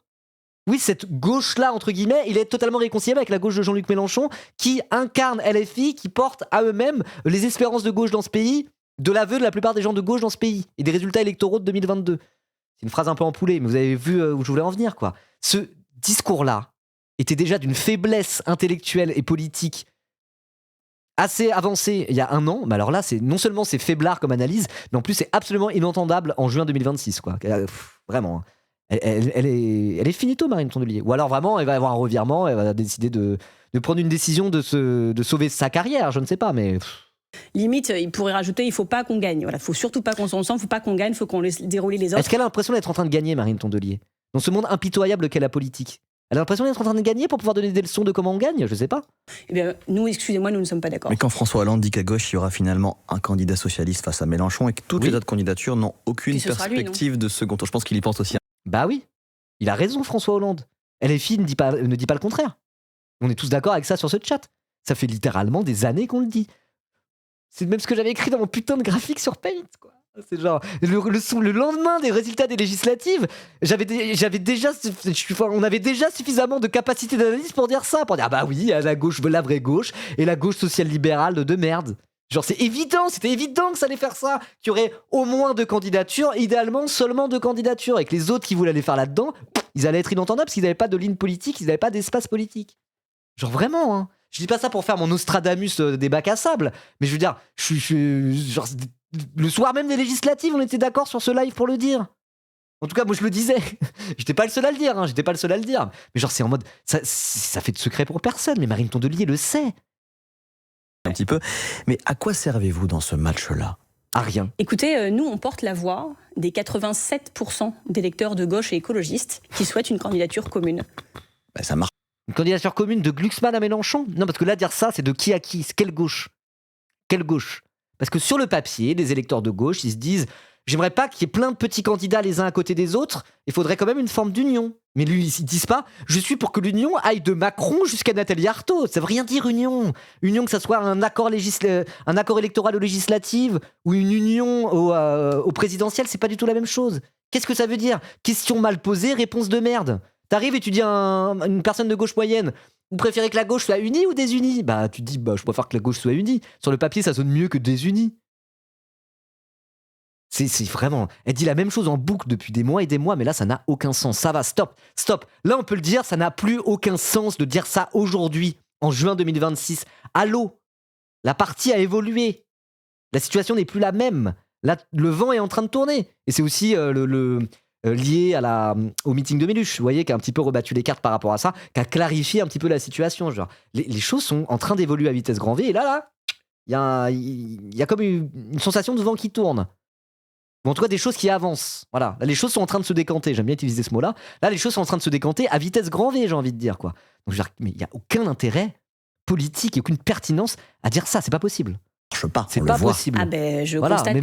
Oui, cette gauche-là, entre guillemets, il est totalement réconciliable avec la gauche de Jean-Luc Mélenchon, qui incarne LFI, qui porte à eux-mêmes les espérances de gauche dans ce pays, de l'aveu de la plupart des gens de gauche dans ce pays, et des résultats électoraux de 2022. C'est une phrase un peu empoulée, mais vous avez vu où je voulais en venir, quoi. Ce discours-là était déjà d'une faiblesse intellectuelle et politique assez avancée il y a 1 an, mais alors là, non seulement c'est faiblard comme analyse, mais en plus c'est absolument inentendable en juin 2026, quoi. Vraiment. Hein. Elle est finito, Marine Tondelier. Ou alors vraiment, elle va avoir un revirement, elle va décider de prendre une décision de sauver sa carrière, je ne sais pas, mais... Limite, il pourrait rajouter, il ne faut pas qu'on gagne. Voilà, il ne faut surtout pas qu'on s'en sente, il ne faut pas qu'on gagne, il faut qu'on laisse dérouler les autres. Est-ce qu'elle a l'impression d'être en train de gagner, Marine Tondelier, dans ce monde impitoyable qu'est la politique? Elle a l'impression d'être en train de gagner pour pouvoir donner des leçons de comment on gagne? Je sais pas. Eh bien, nous, excusez-moi, nous ne sommes pas d'accord. Mais quand François Hollande dit qu'à gauche, il y aura finalement un candidat socialiste face à Mélenchon et que toutes Oui. les autres candidatures n'ont aucune Puis ce sera lui, non perspective de second tour. Je pense qu'il y pense aussi. Bah oui, il a raison, François Hollande. LFI ne dit pas le contraire. On est tous d'accord avec ça sur ce chat. Ça fait littéralement des années qu'on le dit. C'est même ce que j'avais écrit dans mon putain de graphique sur Paint, quoi. C'est genre, le lendemain des résultats des législatives, on avait déjà suffisamment de capacité d'analyse pour dire ça, pour dire, ah bah oui, il y a la gauche, la vraie gauche, et la gauche social-libérale de merde. Genre, c'était évident que ça allait faire ça, qu'il y aurait au moins 2 candidatures, idéalement seulement 2 candidatures, et que les autres qui voulaient aller faire là-dedans, ils allaient être inentendables parce qu'ils n'avaient pas de ligne politique, ils n'avaient pas d'espace politique. Genre vraiment, hein. Je dis pas ça pour faire mon Nostradamus des bacs à sable, mais je veux dire, genre, le soir même des législatives, on était d'accord sur ce live pour le dire. En tout cas, moi je le disais. J'étais pas le seul à le dire, hein. Mais genre, c'est en mode, ça fait de secret pour personne, mais Marine Tondelier le sait. Un petit peu. Mais à quoi servez-vous dans ce match-là? À rien. Écoutez, nous, on porte la voix des 87% d'électeurs de gauche et écologistes qui souhaitent une candidature commune. Ben, ça marche. Une candidature commune de Glucksmann à Mélenchon? Non, parce que là, dire ça, c'est de qui à qui? C'est quelle gauche? Quelle gauche? Parce que sur le papier, les électeurs de gauche, ils se disent, j'aimerais pas qu'il y ait plein de petits candidats les uns à côté des autres, il faudrait quand même une forme d'union. Mais lui, ils disent pas, je suis pour que l'union aille de Macron jusqu'à Nathalie Arthaud. Ça veut rien dire union. Union, que ça soit un accord électoral aux législatives ou une union au présidentiel, c'est pas du tout la même chose. Qu'est-ce que ça veut dire? Question mal posée, réponse de merde. T'arrives et tu dis à une personne de gauche moyenne, vous préférez que la gauche soit unie ou désunie? Bah tu te dis, bah je préfère que la gauche soit unie. Sur le papier, ça sonne mieux que désunie. C'est vraiment... Elle dit la même chose en boucle depuis des mois et des mois, mais là, ça n'a aucun sens. Ça va, stop. Là, on peut le dire, ça n'a plus aucun sens de dire ça aujourd'hui, en juin 2026. Allô? La partie a évolué. La situation n'est plus la même. Là, le vent est en train de tourner. Et c'est aussi lié au meeting de Méluche, vous voyez, qui a un petit peu rebattu les cartes par rapport à ça, qui a clarifié un petit peu la situation. Genre, les choses sont en train d'évoluer à vitesse grand V, et là, il y a comme une sensation de vent qui tourne. Ou en tout cas, des choses qui avancent. Voilà. Là, les choses sont en train de se décanter. J'aime bien utiliser ce mot-là. Là, les choses sont en train de se décanter à vitesse grand V, j'ai envie de dire, quoi. Donc, je veux dire, mais il n'y a aucun intérêt politique et aucune pertinence à dire ça. C'est pas possible. Ça marche pas, C'est on pas le voit. possible. Ah ben, je Voilà, constate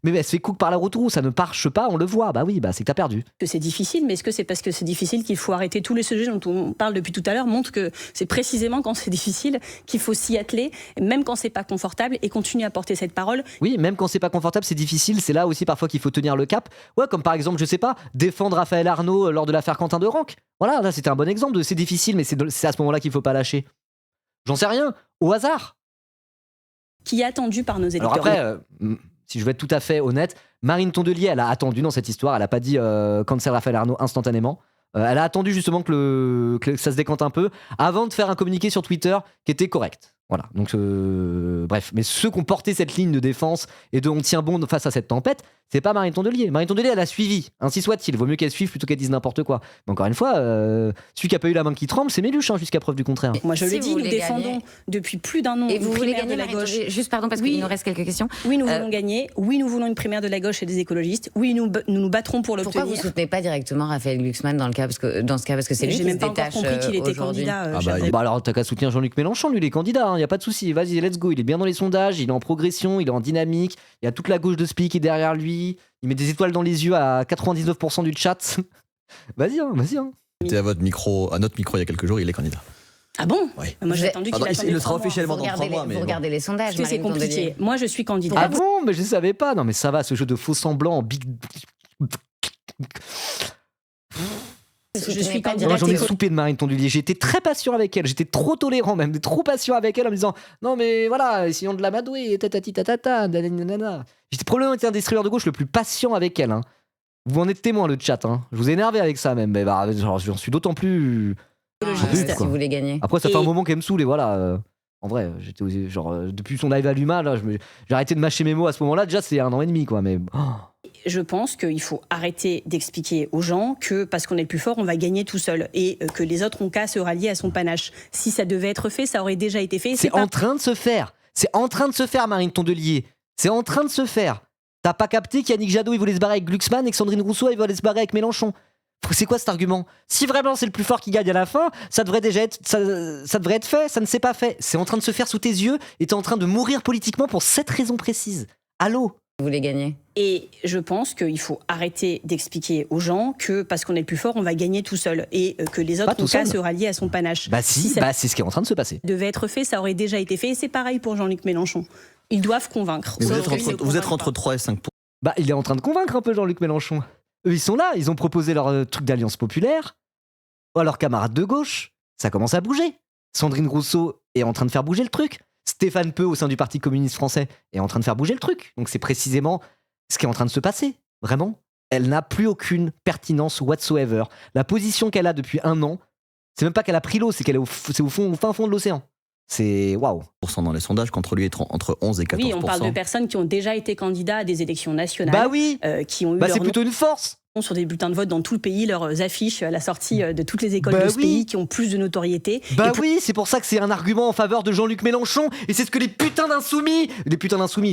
mais elle se fait cook par la route où ça ne marche pas, on le voit. Bah oui, bah c'est que t'as perdu. que c'est difficile, mais est-ce que c'est parce que c'est difficile qu'il faut arrêter? Tous les sujets dont on parle depuis tout à l'heure montrent que c'est précisément quand c'est difficile qu'il faut s'y atteler, même quand c'est pas confortable, et continuer à porter cette parole. Oui, même quand c'est pas confortable, c'est difficile. C'est là aussi parfois qu'il faut tenir le cap. Ouais, comme par exemple, je sais pas, défendre Raphaël Arnaud lors de l'affaire Quentin de Ranc. Voilà, là c'était un bon exemple de c'est difficile, mais c'est à ce moment-là qu'il faut pas lâcher. J'en sais rien, au hasard. Qui est attendu par nos électeurs. Alors après, si je veux être tout à fait honnête, Marine Tondelier, elle a attendu dans cette histoire. Elle a pas dit cancel Raphaël Arnaud instantanément. Elle a attendu justement que ça se décante un peu avant de faire un communiqué sur Twitter qui était correct. Voilà, donc bref. Mais ceux qui ont porté cette ligne de défense et de on tient bon face à cette tempête, c'est pas Marine Tondelier. Marine Tondelier, elle a suivi, ainsi soit-il. Vaut mieux qu'elle suive plutôt qu'elle dise n'importe quoi. Mais encore une fois, celui qui a pas eu la main qui tremble, c'est Méluche, hein, jusqu'à preuve du contraire. Moi, je Si le dis, vous nous voulez défendons gagner- depuis plus d'un an Et une vous voulez primaire de gagner, la Marine gauche. Tondelier? Juste pardon, parce Oui. qu'il nous reste quelques questions. Oui, nous voulons gagner. Oui, nous voulons une primaire de la gauche et des écologistes. Oui, nous nous battrons pour Pourquoi vous l'obtenir. soutenez pas directement Raphaël Glucksmann dans ce cas, parce que c'est lui J'ai qui même se pas encore détache compris qu'il était aujourd'hui. candidat. Ah cher bah, David. Bah alors t'as qu'à soutenir Jean-Luc Mélenchon, lui il est candidat, hein, y a pas de souci, vas-y let's go, il est bien dans les sondages, il est en progression, il est en dynamique, il y a toute la gauche de SPI qui est derrière lui, il met des étoiles dans les yeux à 99% du chat. Vas-y. C'était à notre micro il y a quelques jours, il est candidat. Ah bon? Oui. Moi, j'ai attendu qu'il Pardon, attende il les le sera 3 mois. officiellement Vous dans 3 regardez, mois. Mais vous bon. regardez les sondages, Parce que c'est Marine compliqué. Tondelier. Moi, je suis candidat. Ah bon, mais je savais pas, non mais ça va, ce jeu de faux semblants en big... Je suis Moi candidat. j'en ai soupé de Marine Tondelier, j'étais très patient avec elle, j'étais trop tolérant même, trop patient avec elle en me disant non mais voilà, essayons de l'amadouer, tatati tatata, nanana. J'étais probablement été un destructeur de gauche le plus patient avec elle. Hein. Vous en êtes témoin le chat, hein. Je vous ai énervé avec ça même, mais bah, genre, j'en suis d'autant plus... Écologiste. Si vous voulez gagner. Après ça fait un Et- moment qu'elle me saoule et voilà... En vrai, j'étais genre depuis son live à l'UMA, là, j'ai arrêté de mâcher mes mots à ce moment-là. Déjà, c'est 1 an et demi, quoi. Mais Je pense qu'il faut arrêter d'expliquer aux gens que parce qu'on est le plus fort, on va gagner tout seul et que les autres ont qu'à se rallier à son panache. Si ça devait être fait, ça aurait déjà été fait. c'est pas- en train de se faire. C'est en train de se faire, Marine Tondelier. C'est en train de se faire. T'as pas capté qu'Yannick Jadot, il voulait se barrer avec Glucksmann et que Sandrine Rousseau, il voulait se barrer avec Mélenchon. C'est quoi cet argument? Si vraiment c'est le plus fort qui gagne à la fin, ça devrait déjà être, ça devrait être fait. Ça ne s'est pas fait. C'est en train de se faire sous tes yeux et t'es en train de mourir politiquement pour cette raison précise. Allô? Vous voulez gagner. Et je pense qu'il faut arrêter d'expliquer aux gens que parce qu'on est le plus fort, on va gagner tout seul et que les Pas autres tout ont qu'à seul. se rallier à son panache. Bah si, ça c'est ce qui est en train de se passer. devait être fait, ça aurait déjà été fait. Et c'est pareil pour Jean-Luc Mélenchon. Ils doivent convaincre. Mais vous Sauf êtes qu'ils ne entre, vous êtes convainquent entre pas. 3 et 5%. Bah il est en train de convaincre un peu Jean-Luc Mélenchon. Eux ils sont là, ils ont proposé leur truc d'alliance populaire à leurs camarades de gauche. Ça commence à bouger. Sandrine Rousseau est en train de faire bouger le truc. Stéphane Peu au sein du Parti communiste français est en train de faire bouger le truc. Donc c'est précisément ce qui est en train de se passer. Vraiment. Elle n'a plus aucune pertinence whatsoever. La position qu'elle a depuis 1 an, c'est même pas qu'elle a pris l'eau, c'est qu'elle est au fin fond de l'océan. C'est waouh. Dans les sondages, contre lui, entre 11 et 14%. Oui, on parle de personnes qui ont déjà été candidats à des élections nationales. Bah oui. Qui ont eu Bah leur c'est nom plutôt une force. sur des bulletins de vote dans tout le pays, leurs affiches à la sortie de toutes les écoles Bah de ce oui. pays qui ont plus de notoriété. Bah Et pour- oui, c'est pour ça que c'est un argument en faveur de Jean-Luc Mélenchon et c'est ce que les putains d'insoumis,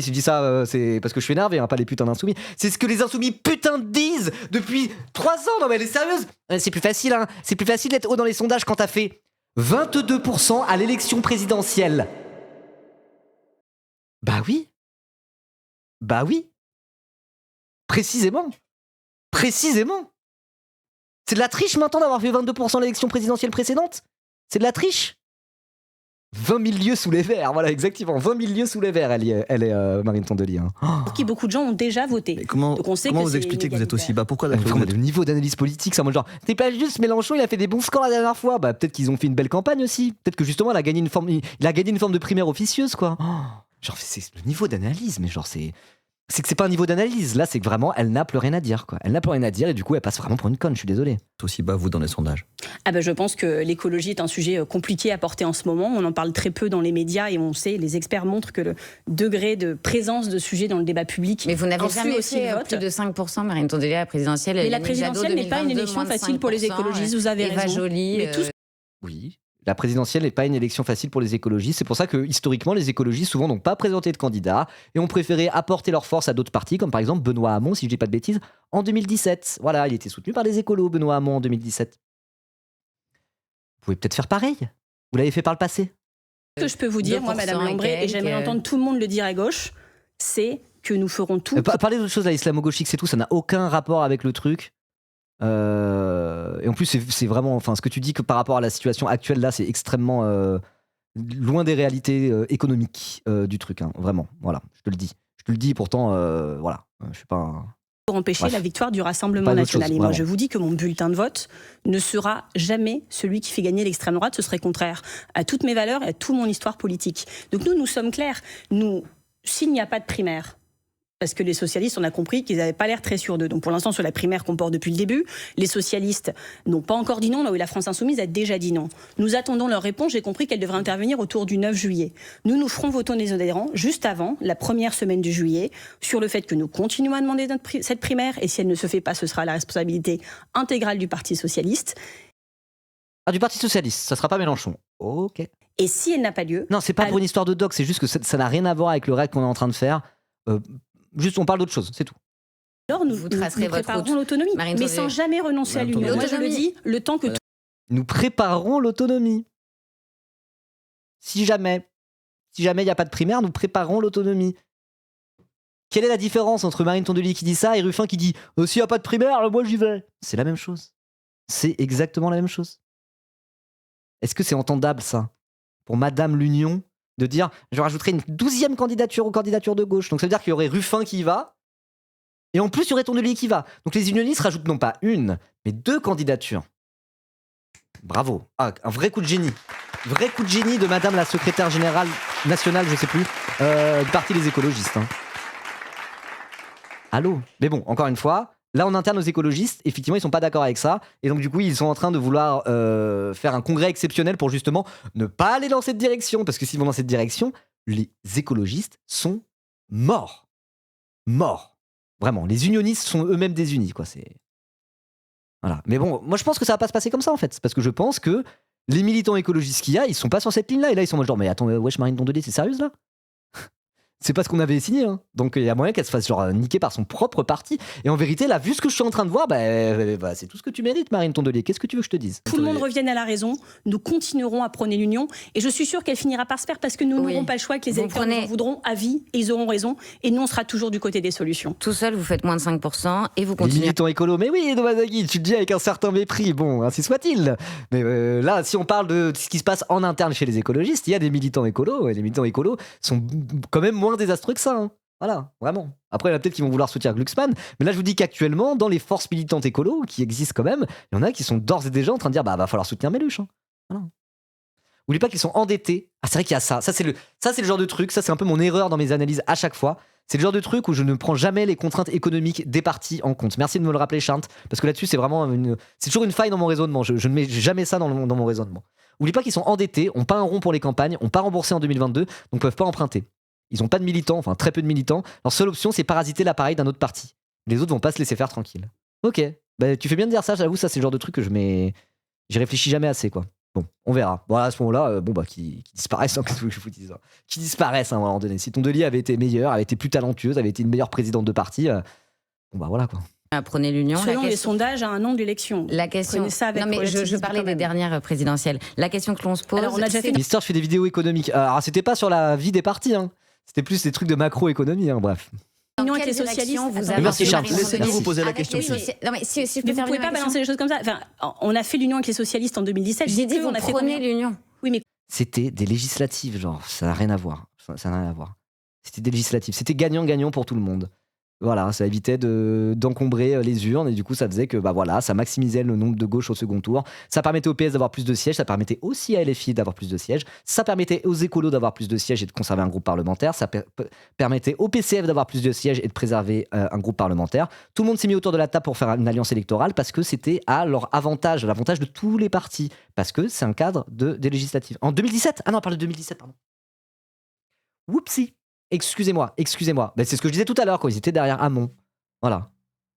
si je dis ça c'est parce que je suis énervé, hein, pas les putains d'insoumis, c'est ce que les insoumis putains disent depuis 3 ans. Non mais elle est sérieuse. C'est plus facile, hein. C'est plus facile d'être haut dans les sondages quand t'as fait 22% à l'élection présidentielle. Bah oui. Bah oui. Précisément. C'est de la triche maintenant d'avoir fait 22% à l'élection présidentielle précédente. C'est de la triche. 20 000 lieues sous les verts, voilà, exactement. 20 000 lieues sous les verts, elle est Marine Tondelier. Hein. Pour qui beaucoup de gens ont déjà voté. Mais comment Donc on sait comment que vous c'est expliquez que vous êtes aussi inégalitaire. bas? Pourquoi Vraiment, d'après vous le niveau d'analyse politique, c'est en mode genre, t'es pas juste Mélenchon, il a fait des bons scores la dernière fois. Bah, peut-être qu'ils ont fait une belle campagne aussi. Peut-être que justement, il a gagné une forme de primaire officieuse, quoi. Oh, genre, c'est le niveau d'analyse, mais genre, c'est que c'est pas un niveau d'analyse. Là, c'est que vraiment, elle n'a plus rien à dire, quoi. Elle n'a plus rien à dire et du coup, elle passe vraiment pour une conne, je suis désolé. aussi bas, vous, dans les sondages? Ah ben, je pense que l'écologie est un sujet compliqué à porter en ce moment. On en parle très peu dans les médias et on sait, les experts montrent que le degré de présence de sujets dans le débat public Mais vous n'avez influe jamais aussi fait le vote. plus de 5%, Marine Tondelier, à la présidentielle. Mais la Yannick Jadot, présidentielle n'est pas une 2022, élection moins de facile pour les 5%, écologistes, vous avez Eva raison. Joly, Mais tout ce Oui. La présidentielle n'est pas une élection facile pour les écologistes. C'est pour ça que, historiquement, les écologistes, souvent, n'ont pas présenté de candidats et ont préféré apporter leur force à d'autres partis, comme par exemple Benoît Hamon, si je dis pas de bêtises, en 2017. Voilà, il était soutenu par les écolos, Benoît Hamon, en 2017. Vous pouvez peut-être faire pareil. Vous l'avez fait par le passé. que je peux vous dire, moi, 2% Madame et Lambré, et quelques, j'aimerais entendre tout le monde le dire à gauche, c'est que nous ferons tout. Parler d'autre chose, là, islamo-gauchique, c'est tout, ça n'a aucun rapport avec le truc. Et en plus, c'est vraiment, enfin, ce que tu dis que par rapport à la situation actuelle là, c'est extrêmement loin des réalités économiques du truc, hein, vraiment. Voilà, je te le dis. Je te le dis, pourtant, voilà, je suis pas. Pour empêcher Bref. la victoire du Rassemblement Pas d'autre national. chose, Et moi, vraiment. je vous dis que mon bulletin de vote ne sera jamais celui qui fait gagner l'extrême droite. Ce serait contraire à toutes mes valeurs et à toute mon histoire politique. Donc nous sommes clairs. S'il n'y a pas de primaire, parce que les socialistes, on a compris qu'ils n'avaient pas l'air très sûrs d'eux. Donc pour l'instant, sur la primaire qu'on porte depuis le début, les socialistes n'ont pas encore dit non, là où la France Insoumise a déjà dit non. Nous attendons leur réponse. J'ai compris qu'elle devrait intervenir autour du 9 juillet. Nous ferons voter nos adhérents juste avant la première semaine du juillet sur le fait que nous continuons à demander cette primaire. Et si elle ne se fait pas, ce sera la responsabilité intégrale du Parti socialiste. Ah, du Parti socialiste, ça sera pas Mélenchon. Ok. Et si elle n'a pas lieu... Non, c'est pas alors- pour une histoire de doc, c'est juste que ça n'a rien à voir avec le règle qu'on est en train de faire. Juste, on parle d'autre chose, c'est tout. Alors nous Vous tracerez votre préparerons route. l'autonomie, Marine mais Tondelier. sans jamais renoncer à Marine l'union. Tondelier. Moi, je le dis, le temps que Nous préparerons l'autonomie. Si jamais il n'y a pas de primaire, nous préparerons l'autonomie. Quelle est la différence entre Marine Tondelier qui dit ça et Ruffin qui dit s'il n'y a pas de primaire, moi j'y vais. C'est la même chose. C'est exactement la même chose. Est-ce que c'est entendable ça pour Madame l'Union de dire je rajouterai une 12e candidature aux candidatures de gauche. Donc ça veut dire qu'il y aurait Ruffin qui y va et en plus il y aurait Tondelier qui va. Donc les unionistes rajoutent non pas une, mais 2 candidatures. Bravo. Ah, un vrai coup de génie. Vrai coup de génie de Madame la secrétaire générale nationale, je sais plus, du Parti des écologistes. Hein. Allô. Mais bon, encore une fois, là en interne aux écologistes, effectivement, ils sont pas d'accord avec ça. Et donc du coup, ils sont en train de vouloir faire un congrès exceptionnel pour justement ne pas aller dans cette direction. Parce que s'ils vont dans cette direction, les écologistes sont morts. Morts. Vraiment. Les unionistes sont eux-mêmes désunis, quoi. C'est... Voilà. Mais bon, moi je pense que ça va pas se passer comme ça en fait. Parce que je pense que les militants écologistes qu'il y a, ils sont pas sur cette ligne-là. Et là, ils sont en mode genre, mais attends, wesh, Marine Tondelier, c'est sérieuse là? C'est pas ce qu'on avait signé, hein. Donc il y a moyen qu'elle se fasse genre niquer par son propre parti. Et en vérité, là, vu ce que je suis en train de voir, bah, c'est tout ce que tu mérites, Marine Tondelier. Qu'est-ce que tu veux que je te dise? tout le monde revienne à la raison, nous continuerons à prôner l'union. Et je suis sûre qu'elle finira par se faire parce que nous Oui. n'aurons pas le choix, que les Vous électeurs prenez- nous en voudront à vie et ils auront raison. Et nous, on sera toujours du côté des solutions. Tout seul, vous faites moins de 5% et vous Les continuez. militants écolos, mais oui, Domazaghi, tu te dis avec un certain mépris, bon, ainsi soit-il. Mais là, si on parle de ce qui se passe en interne chez les écologistes, il y a des militants écolos, et les militants écolos sont quand même moins désastreux que ça. Hein. Voilà, vraiment. Après, il y en a peut-être qui vont vouloir soutenir Glucksmann, mais là, je vous dis qu'actuellement, dans les forces militantes écolos, qui existent quand même, il y en a qui sont d'ores et déjà en train de dire, bah, va falloir soutenir Méluche. Hein. Voilà. N'oubliez pas qu'ils sont endettés. Ah, c'est vrai qu'il y a ça. Ça, c'est le genre de truc, ça, c'est un peu mon erreur dans mes analyses à chaque fois. C'est le genre de truc où je ne prends jamais les contraintes économiques des partis en compte. Merci de me le rappeler, Chant, parce que là-dessus, c'est vraiment c'est toujours une faille dans mon raisonnement. Je ne mets jamais ça dans mon raisonnement. N'oubliez pas qu'ils sont endettés, ont pas un rond pour les campagnes, ont pas remboursé en 2022, donc peuvent pas emprunter. Ils ont pas de militants, enfin très peu de militants. Leur seule option, c'est parasiter l'appareil d'un autre parti. Les autres vont pas se laisser faire tranquille. Ok, bah, tu fais bien de dire ça, j'avoue, ça c'est le genre de truc que j'y réfléchis jamais assez, quoi. Bon, on verra. Bon, à ce moment-là, qui disparaissent, hein, qu'est-ce que je vous dis ça. Qui disparaissent, hein, à un moment donné. Si Tondelier avait été meilleure, avait été plus talentueuse, avait été une meilleure présidente de parti, bon bah voilà, quoi. Prenez l'union. Selon La les question- sondages à un an de l'élection. La question. Prenez ça avec Non, mais je relativisme parlais quand des même. dernières présidentielles. La question que l'on se pose. Alors, on a déjà fait c'est- L'histoire, je fais des vidéos économiques. Alors, c'était pas sur la vie des partis, hein. C'était plus des trucs de macroéconomie, hein, bref. Dans L'union avec quelle les socialistes. direction vous Attends, avez Merci, Charles. Marine Laissez-nous Tondelier vous poser la avec question, les s'il vous socia- Non, mais si je Mais peux vous terminer pouvez ma pas question. balancer les choses comme ça. Enfin, on a fait l'union avec les socialistes en 2017. J'ai dit Eux, vous on a fait prenez combien l'union. Oui, mais C'était des législatives, genre, ça n'a rien à voir. Ça n'a rien à voir. C'était des législatives. C'était gagnant-gagnant pour tout le monde. Voilà, ça évitait d'encombrer les urnes et du coup ça faisait que ça maximisait le nombre de gauche au second tour. Ça permettait au PS d'avoir plus de sièges, ça permettait aussi à LFI d'avoir plus de sièges, ça permettait aux écolos d'avoir plus de sièges et de conserver un groupe parlementaire, ça permettait au PCF d'avoir plus de sièges et de préserver un groupe parlementaire. Tout le monde s'est mis autour de la table pour faire une alliance électorale parce que c'était à leur avantage, l'avantage de tous les partis, parce que c'est un cadre des législatives. En 2017 ? Ah non, on parle de 2017, pardon. Whoopsie. Excusez-moi. C'est ce que je disais tout à l'heure quand ils étaient derrière Hamon. Voilà.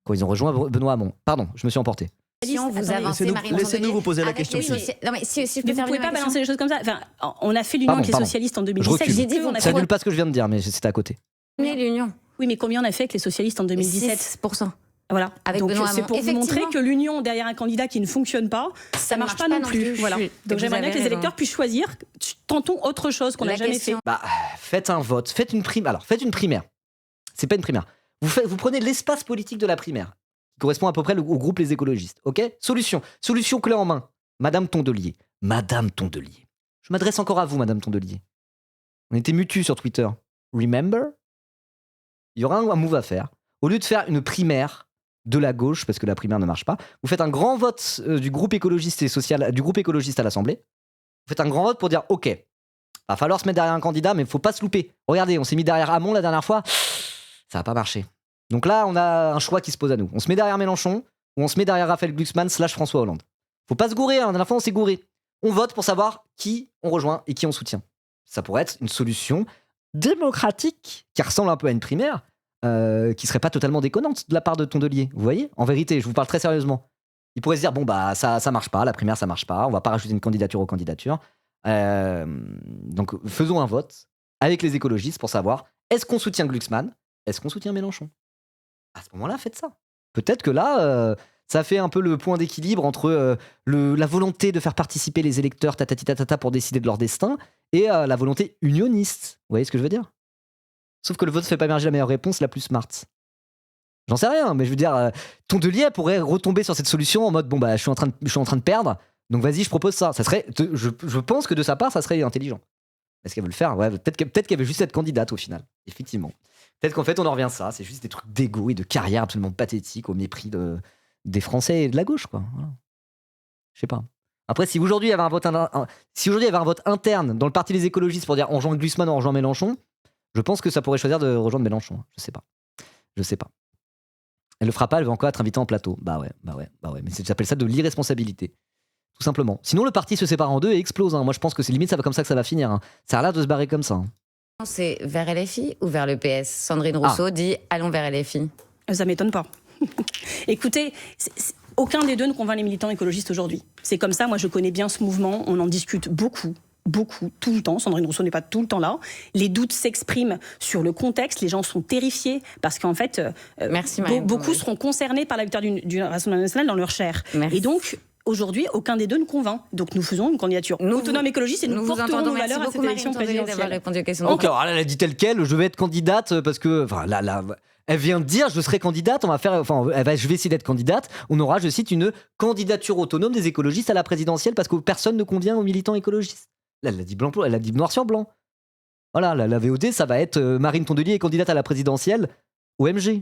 Quand ils ont rejoint Benoît Hamon. Pardon, je me suis emporté. Vous avancez, Marine Laissez-nous vous poser la question. Non, mais si je Mais peux vous pouvez terminer pas ma question. balancer les choses comme ça. Enfin, on a fait l'union avec les Pardon. socialistes en Je 2017. recule. J'ai dit, on a vous Ça fait... annule pas ce que je viens de dire, mais c'était à côté. l'union. Oui, mais combien on a fait avec les socialistes en 2017 6%. Voilà. Avec Donc Benoît c'est Hamon. pour vous montrer que l'union derrière un candidat qui ne fonctionne pas, ça marche pas non plus. Voilà. Donc j'aimerais bien que les électeurs puissent choisir. Tentons autre chose qu'on n'a jamais fait. Faites un vote, faites une primaire. Alors, faites une primaire. C'est pas une primaire. Vous prenez l'espace politique de la primaire, qui correspond à peu près au groupe Les Écologistes. Ok ? Solution clé en main. Madame Tondelier. Je m'adresse encore à vous, Madame Tondelier. On était mutus sur Twitter. Remember ? Il y aura un move à faire. Au lieu de faire une primaire de la gauche, parce que la primaire ne marche pas, vous faites un grand vote du groupe écologiste et social, du groupe écologiste à l'Assemblée. Vous faites un grand vote pour dire ok, va falloir se mettre derrière un candidat, mais il faut pas se louper. Regardez, on s'est mis derrière Hamon la dernière fois, ça n'a pas marché. Donc là, on a un choix qui se pose à nous. On se met derrière Mélenchon ou on se met derrière Raphaël Glucksmann / François Hollande. Faut pas se gourer, hein. La dernière fois on s'est gouré. On vote pour savoir qui on rejoint et qui on soutient. Ça pourrait être une solution démocratique qui ressemble un peu à une primaire, qui serait pas totalement déconnante de la part de Tondelier. Vous voyez ? En vérité, je vous parle très sérieusement. Il pourrait se dire ça marche pas, la primaire ça marche pas, on va pas rajouter une candidature aux candidatures. Donc faisons un vote avec les écologistes pour savoir est-ce qu'on soutient Glucksmann, est-ce qu'on soutient Mélenchon. À ce moment-là, faites ça. Peut-être que là, ça fait un peu le point d'équilibre entre la volonté de faire participer les électeurs pour décider de leur destin et la volonté unioniste. Vous voyez ce que je veux dire ? Sauf que le vote ne fait pas émerger la meilleure réponse, la plus smart. J'en sais rien, mais je veux dire, Tondelier pourrait retomber sur cette solution en mode je suis en train de perdre, donc vas-y, je propose ça. Ça serait, je pense que de sa part, ça serait intelligent. Est-ce qu'elle veut le faire ? Ouais, peut-être qu'elle veut juste être candidate au final, effectivement. Peut-être qu'en fait, on en revient à ça. C'est juste des trucs d'égo et de carrière absolument pathétiques au mépris des Français et de la gauche, quoi. Voilà. Je sais pas. Après, si aujourd'hui il y avait un vote interne dans le parti des écologistes pour dire on rejoint Glucksmann, on rejoint Mélenchon, je pense que ça pourrait choisir de rejoindre Mélenchon. Je sais pas. Elle le fera pas, elle va encore être invitée en plateau. Bah ouais. Mais j'appelle ça de l'irresponsabilité. Tout simplement. Sinon, le parti se sépare en deux et explose. Hein. Moi, je pense que c'est limite comme ça que ça va finir. Hein. Ça a l'air de se barrer comme ça. Hein. C'est vers LFI ou vers le PS ? Sandrine Rousseau dit allons vers LFI. Ça m'étonne pas. Écoutez, aucun des deux ne convainc les militants écologistes aujourd'hui. C'est comme ça, moi je connais bien ce mouvement, on en discute beaucoup, tout le temps. Sandrine Rousseau n'est pas tout le temps là. Les doutes s'expriment sur le contexte, les gens sont terrifiés parce qu'en fait, beaucoup seront concernés par la victoire du Rassemblement national dans leur chair. Merci. Et donc, aujourd'hui, aucun des deux ne convainc. Donc nous faisons une candidature autonome écologiste et nous porterons nos valeurs à cette élection présidentielle. Répondu aux questions. Donc, alors, elle a dit tel quel, je vais être candidate parce que, elle vient de dire je serai candidate, je vais essayer d'être candidate. On aura, je cite, une candidature autonome des écologistes à la présidentielle parce que personne ne convient aux militants écologistes. Là, elle a dit elle a dit noir sur blanc. Voilà, la VOD, ça va être Marine Tondelier est candidate à la présidentielle OMG.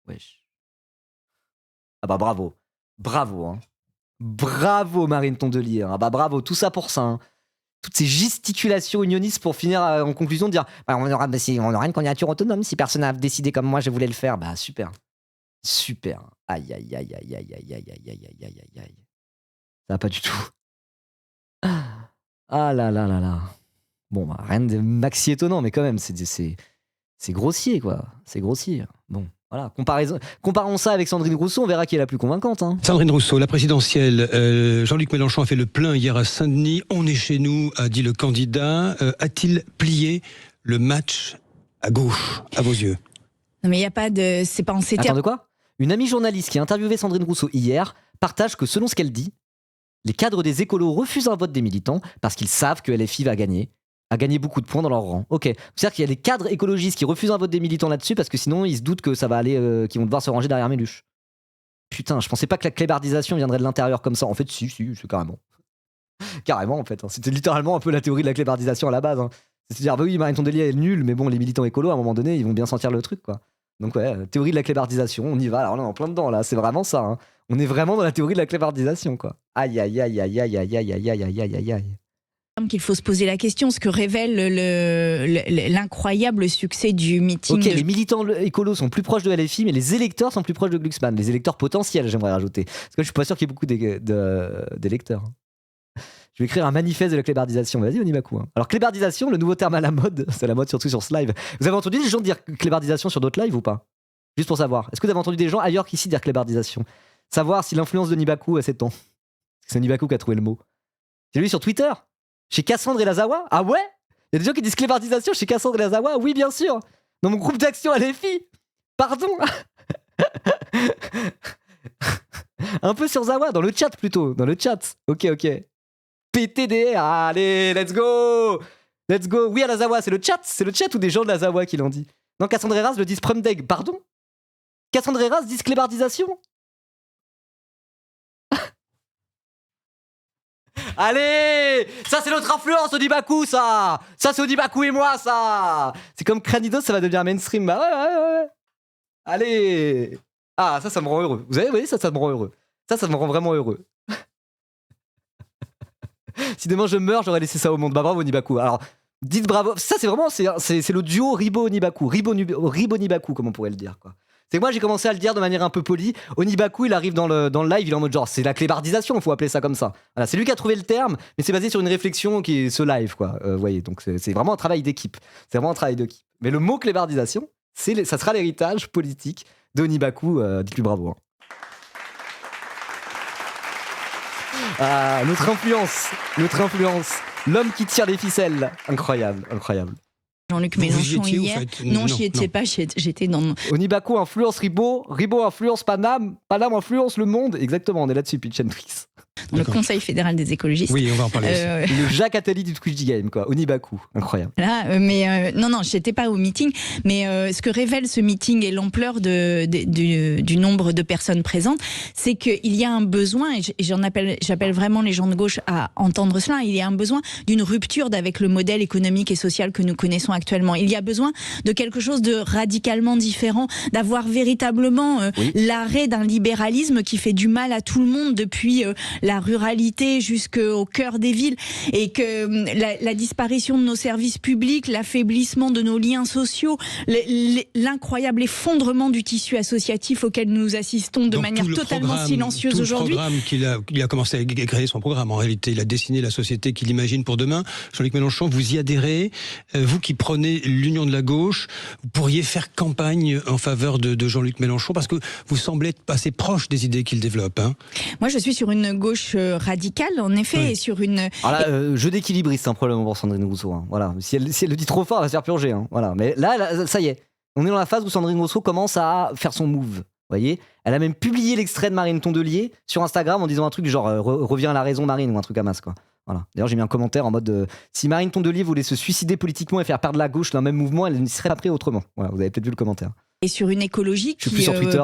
Wesh. Ah bah bravo, hein. Bravo Marine Tondelier, hein. Ah bah bravo, tout ça pour ça. Hein. Toutes ces gesticulations unionistes pour finir en conclusion de dire on aura une candidature autonome si personne n'a décidé comme moi je voulais le faire. Bah super. Aïe. Ça va pas du tout. Ah là. Bon, rien de maxi étonnant, mais quand même, c'est grossier, quoi. C'est grossier. Bon, voilà. Comparons ça avec Sandrine Rousseau, on verra qui est la plus convaincante. Hein. Sandrine Rousseau, la présidentielle. Jean-Luc Mélenchon a fait le plein hier à Saint-Denis. On est chez nous, a dit le candidat. A-t-il plié le match à gauche, à vos yeux ? Non, mais il n'y a pas de... C'est pas en ces termes. Attends, de quoi ? Une amie journaliste qui a interviewé Sandrine Rousseau hier partage que selon ce qu'elle dit, les cadres des écolos refusent un vote des militants parce qu'ils savent que LFI a gagné beaucoup de points dans leur rang. Ok. C'est-à-dire qu'il y a des cadres écologistes qui refusent un vote des militants là-dessus parce que sinon ils se doutent que ça va aller, qu'ils vont devoir se ranger derrière Méluche. Putain, je pensais pas que la clébardisation viendrait de l'intérieur comme ça. En fait, si, c'est carrément. Carrément, en fait. C'était littéralement un peu la théorie de la clébardisation à la base. C'est-à-dire, bah oui, Marine Tondelier est nul, mais bon, les militants écolos, à un moment donné, ils vont bien sentir le truc, quoi. Donc, ouais, théorie de la clébardisation, on y va. Alors là, on est en plein dedans, là. C'est vraiment ça. On est vraiment dans la théorie de la clébardisation, quoi. Aïe, aïe, aïe, aïe, aïe, aïe, aïe, aïe, aïe, aïe, aïe, aïe. Qu'il faut se poser la question, ce que révèle l'incroyable succès du meeting. Ok, les militants écolos sont plus proches de LFI, mais les électeurs sont plus proches de Glucksmann. Les électeurs potentiels, j'aimerais rajouter. Parce que je suis pas sûr qu'il y ait beaucoup d'électeurs. Je vais écrire un manifeste de la clébardisation. Vas-y, on y va coup. Alors, clébardisation, le nouveau terme à la mode, c'est la mode surtout sur ce live. Vous avez entendu des gens dire clébardisation sur d'autres lives ou pas? Juste pour savoir. Est-ce que vous avez entendu des gens ailleurs qu'ici dire clébardisation? Savoir si l'influence de Nibaku s'étend. C'est Nibaku qui a trouvé le mot. C'est lui sur Twitter. Chez Cassandre et Lazawa? Ah ouais? Il y a des gens qui disent clébardisation chez Cassandre et Lazawa? Oui, bien sûr. Dans mon groupe d'action à LFI. Pardon. Un peu sur Zawa, dans le chat plutôt. Dans le chat. Ok. PTDR, allez, let's go. Let's go. Oui, à Lazawa, c'est le chat ou des gens de Lazawa qui l'ont dit? Non, Cassandre et Raz le disent Prumdeg. Pardon? Cassandre et Raz disent clébardisation? Allez, ça c'est notre influence Onibaku, ça c'est Onibaku et moi, ça. C'est comme Cranidos, ça va devenir mainstream. Bah ouais. Allez. Ah, ça me rend heureux. Vous voyez, ça me rend heureux. Ça me rend vraiment heureux. Si demain je meurs, j'aurais laissé ça au monde. Bah bravo Onibaku. Alors, dites bravo. Ça c'est vraiment, c'est le duo Ribo-Onibaku. Ribo-Onibaku, comme on pourrait le dire, quoi. C'est que moi j'ai commencé à le dire de manière un peu polie. Onibaku, il arrive dans le live, il est en mode genre, c'est la clébardisation, il faut appeler ça comme ça. Voilà, c'est lui qui a trouvé le terme, mais c'est basé sur une réflexion qui est ce live, quoi. Vous voyez, donc c'est vraiment un travail d'équipe. C'est vraiment un travail d'équipe. Mais le mot clébardisation, ça sera l'héritage politique d'Onibaku. Dites-lui bravo. Ah, notre influence, l'homme qui tire les ficelles. Incroyable. Jean-Luc Mélenchon hier. En fait. Non, j'y étais pas, j'étais dans... Onibaku influence Ribo influence Paname influence le monde. Exactement, on est là-dessus, Pitch and Tricks. Dans le Conseil fédéral des écologistes. Oui, on va en parler aussi. Le Jacques Attali du Squid Game, quoi. Onibaku, incroyable. Là, non, je n'étais pas au meeting, mais ce que révèle ce meeting et l'ampleur du nombre de personnes présentes, c'est qu'il y a un besoin, et j'appelle vraiment les gens de gauche à entendre cela, il y a un besoin d'une rupture avec le modèle économique et social que nous connaissons actuellement. Il y a besoin de quelque chose de radicalement différent, d'avoir véritablement l'arrêt d'un libéralisme qui fait du mal à tout le monde depuis la ruralité jusqu'au cœur des villes, et que la disparition de nos services publics, l'affaiblissement de nos liens sociaux, l'incroyable effondrement du tissu associatif auquel nous assistons de manière totalement silencieuse aujourd'hui. Il a commencé à créer son programme. En réalité, il a dessiné la société qu'il imagine pour demain. Jean-Luc Mélenchon, vous y adhérez? Vous qui prenez l'union de la gauche, vous pourriez faire campagne en faveur de Jean-Luc Mélenchon parce que vous semblez être assez proche des idées qu'il développe. Moi, je suis sur une gauche radicale, en effet, et sur une... Alors là, jeu d'équilibriste, probablement pour Sandrine Rousseau. Voilà. Si elle le dit trop fort, elle va se faire purger. Voilà. Mais là, ça y est. On est dans la phase où Sandrine Rousseau commence à faire son move. Vous voyez, elle a même publié l'extrait de Marine Tondelier sur Instagram en disant un truc du genre reviens à la raison Marine, ou un truc à masse, quoi. Voilà. D'ailleurs, j'ai mis un commentaire en mode si Marine Tondelier voulait se suicider politiquement et faire perdre la gauche dans le même mouvement, elle ne serait pas prise autrement. Voilà, vous avez peut-être vu le commentaire. Et sur une écologie qui